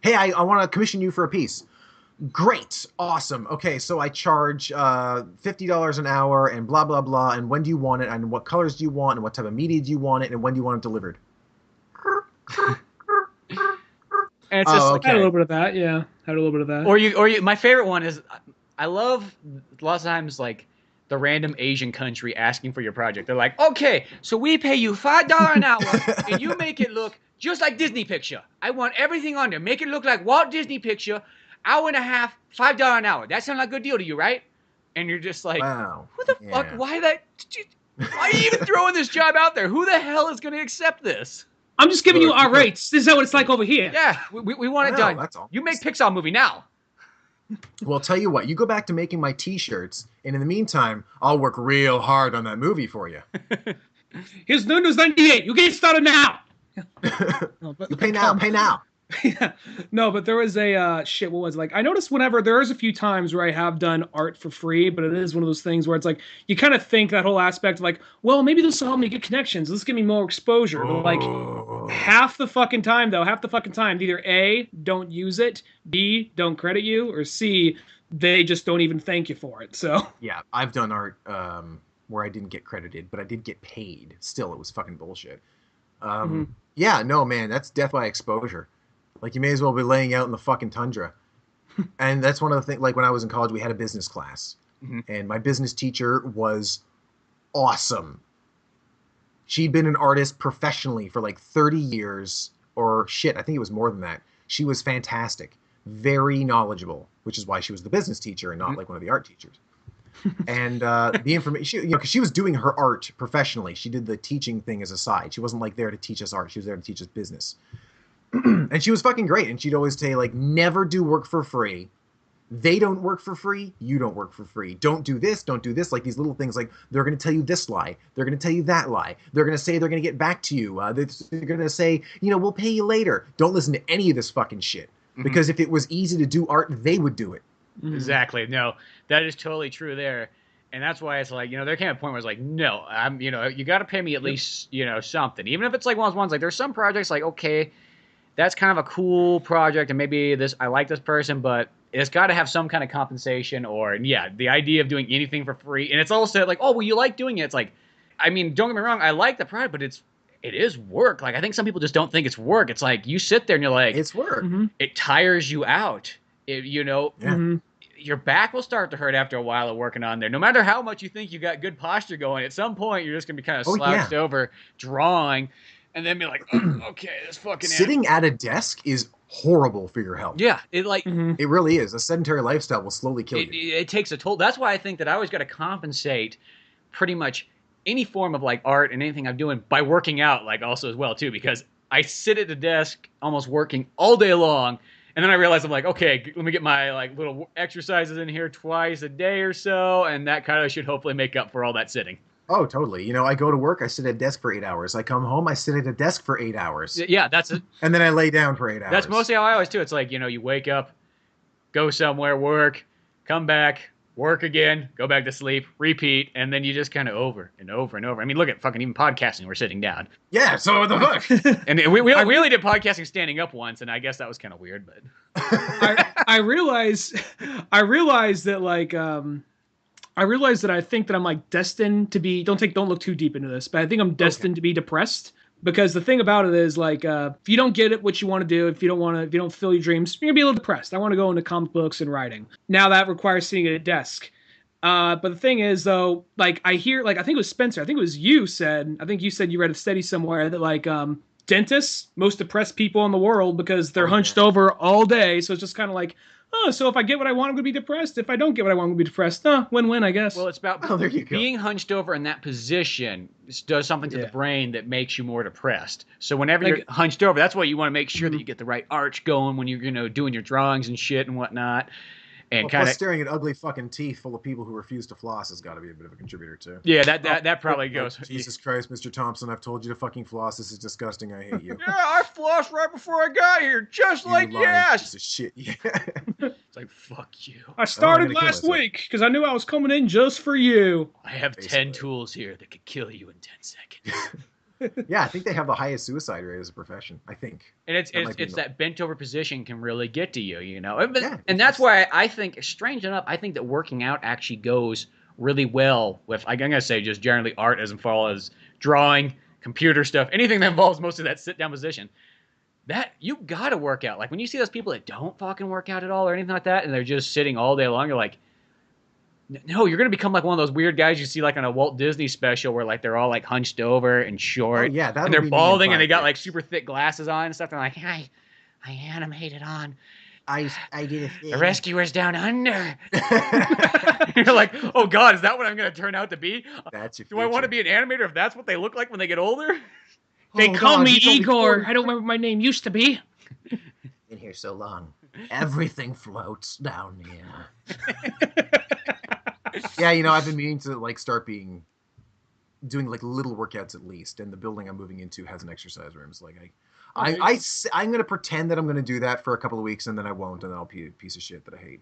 Hey, I want to commission you for a piece. Great. Awesome. Okay, so I charge $50 an hour and blah, blah, blah. And when do you want it? And what colors do you want? And what type of media do you want it? And when do you want it delivered? And it's just had a little bit of that, yeah. Had a little bit of that. Or you. My favorite one is, I love a lot of times like the random Asian country asking for your project. They're like, okay, so we pay you $5 an hour and you make it look just like Disney Picture. I want everything on there. Make it look like Walt Disney Picture. Hour and a half, $5 an hour. That sounds like a good deal to you, right? And you're just like, wow. Who the fuck? Why are you even throwing this job out there? Who the hell is going to accept this? I'm just giving you our rates. This is what it's like over here. Yeah, we want it done. That's all. You make Pixar movie now. Well, tell you what, you go back to making my T-shirts, and in the meantime, I'll work real hard on that movie for you. Here's Windows 98. You get started now. You pay now, pay now. Yeah. No, but there was a what was it? Like, I noticed whenever there is a few times where I have done art for free, but it is one of those things where it's like you kind of think that whole aspect of like, well, maybe this will help me get connections. This will give me more exposure. But like half the fucking time, either A, don't use it, B, don't credit you, or C, they just don't even thank you for it. So yeah, I've done art where I didn't get credited, but I did get paid. Still, it was fucking bullshit. Yeah, no, man, that's death by exposure. Like, you may as well be laying out in the fucking tundra. And that's one of the things, like, when I was in college, we had a business class. And my business teacher was awesome. She'd been an artist professionally for like 30 years, or shit, I think it was more than that. She was fantastic, very knowledgeable, which is why she was the business teacher and not like one of the art teachers. And the information, you know, because she was doing her art professionally. She did the teaching thing as a side. She wasn't like there to teach us art. She was there to teach us business. And she was fucking great. And she'd always say, like, never do work for free. They don't work for free. You don't work for free. Don't do this. Don't do this. Like these little things, like they're going to tell you this lie. They're going to tell you that lie. They're going to say they're going to get back to you. They're going to say, you know, we'll pay you later. Don't listen to any of this fucking shit. Because if it was easy to do art, they would do it. Exactly. No, that is totally true there. And that's why it's like, you know, there came a point where it's like, no, I'm, you know, you got to pay me at least, you know, something. Even if it's like one of those ones, like there's some projects like, okay, that's kind of a cool project and maybe this, I like this person, but it's got to have some kind of compensation or, yeah, the idea of doing anything for free. And it's also like, oh, well, you like doing it. It's like, I mean, don't get me wrong, I like the product, but it is work. Like, I think some people just don't think it's work. It's like, you sit there and you're like, it's work. It tires you out. You know, your back will start to hurt after a while of working on there. No matter how much you think you got good posture going, at some point, you're just going to be kind of slouched over drawing and then be like, oh, okay, this fucking sitting at a desk is horrible for your health. Yeah, it like it really is. A sedentary lifestyle will slowly kill you. It takes a toll. That's why I think that I always got to compensate pretty much any form of like art and anything I'm doing by working out, like also as well too, because I sit at the desk almost working all day long, and then I realize I'm like, okay, let me get my like little exercises in here twice a day or so, and that kind of should hopefully make up for all that sitting. Oh, totally. You know, I go to work, I sit at a desk for 8 hours. I come home, I sit at a desk for 8 hours. Yeah, that's it. And then I lay down for 8 hours. That's mostly how I always do. It's like, you know, you wake up, go somewhere, work, come back, work again, go back to sleep, repeat, and then you just kind of over and over and over. I mean, look at fucking even podcasting, we're sitting down. Yeah, so what the fuck? And we only did podcasting standing up once, and I guess that was kind of weird, but I realize that like I realize that I think that I'm like destined to be, don't look too deep into this, but I think I'm destined to be depressed, because the thing about it is like, if you don't get it, what you want to do, if you don't fulfill your dreams, you're gonna be a little depressed. I want to go into comic books and writing. Now that requires sitting at a desk. But the thing is though, like I hear, like, I think it was Spencer, I think it was you said you read a study somewhere that like, dentists, most depressed people in the world because they're hunched over all day. So it's just kind of like, oh, so if I get what I want, I'm going to be depressed. If I don't get what I want, I'm going to be depressed. Win-win, I guess. Well, it's about being hunched over in that position does something to the brain that makes you more depressed. So whenever you're hunched over, that's why you want to make sure that you get the right arch going when you're, you know, doing your drawings and shit and whatnot. And plus staring at ugly fucking teeth full of people who refuse to floss has got to be a bit of a contributor too. Yeah, that probably goes. Jesus Christ, Mr. Thompson, I've told you to fucking floss. This is disgusting. I hate you. Yeah, I flossed right before I got here, just like yes. Piece of shit. Yeah. It's like, fuck you. I started last week because I knew I was coming in just for you. I have 10 tools here that could kill you in 10 seconds. Yeah, I think they have the highest suicide rate as a profession. I think, and it's that bent over position can really get to you, you know. And that's why I think, strange enough, I think that working out actually goes really well with, I'm gonna say, just generally art as far as drawing, computer stuff, anything that involves most of that sit down position. That you gotta work out. Like when you see those people that don't fucking work out at all or anything like that, and they're just sitting all day long, you're like, no, you're going to become like one of those weird guys you see like on a Walt Disney special where like they're all like hunched over and short. Oh, yeah, and they're balding and they got like super thick glasses on and stuff. They're like, I animated on. I did a thing. The Rescuers Down Under. You're like, oh God, is that what I'm going to turn out to be? That's your Do I want to be an animator if that's what they look like when they get older? They call me Igor. I don't remember what my name used to be. Been here so long. Everything floats down here. Yeah, you know, I've been meaning to like start doing like little workouts at least, and the building I'm moving into has an exercise room. So like I'm gonna pretend that I'm gonna do that for a couple of weeks, and then I won't, and then I'll be a piece of shit that I hate.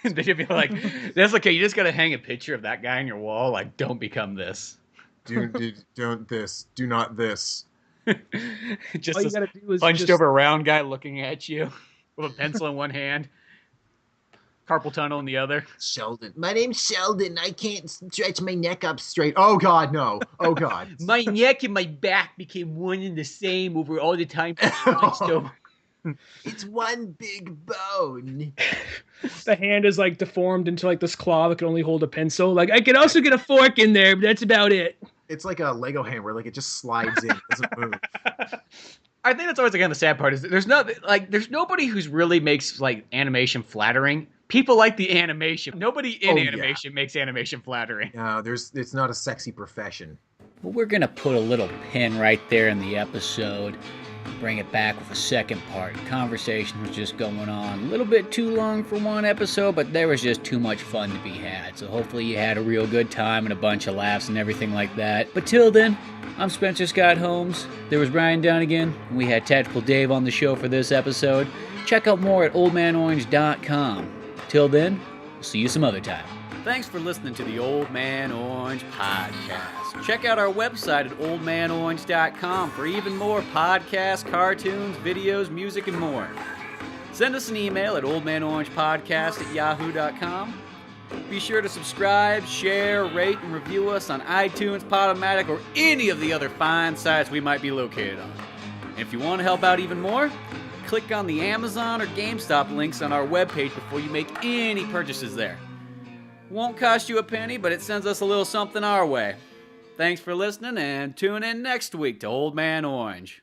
Then you'll be like, that's okay. You just gotta hang a picture of that guy on your wall. Like, don't become this. Don't this. Do not this. Just this hunched over round guy looking at you with a pencil in one hand. Carpal tunnel in the other. Sheldon. My name's Sheldon. I can't stretch my neck up straight. Oh, God, no. Oh, God. My neck and my back became one and the same over all the time. It's one big bone. The hand is like deformed into like this claw that can only hold a pencil. Like I can also get a fork in there, but that's about it. It's like a Lego hammer, like it just slides in, it doesn't move. I think that's always again the sad part is that there's nobody who's really makes like animation flattering. People like the animation. Nobody in animation makes animation flattering. No, it's not a sexy profession. Well, we're going to put a little pin right there in the episode. Bring it back with a second part. Conversation was just going on a little bit too long for one episode, but there was just too much fun to be had. So hopefully you had a real good time and a bunch of laughs and everything like that. But till then, I'm Spencer Scott Holmes. There was Ryan Dunigan. And we had Technical Dave on the show for this episode. Check out more at oldmanorange.com. Till then, we'll see you some other time. Thanks for listening to the Old Man Orange podcast. Check out our website at oldmanorange.com for even more podcasts, cartoons, videos, music, and more. Send us an email at oldmanorangepodcast@yahoo.com. Be sure to subscribe, share, rate, and review us on iTunes, Podomatic, or any of the other fine sites we might be located on. And if you want to help out even more, click on the Amazon or GameStop links on our webpage before you make any purchases there. Won't cost you a penny, but it sends us a little something our way. Thanks for listening, and tune in next week to Old Man Orange.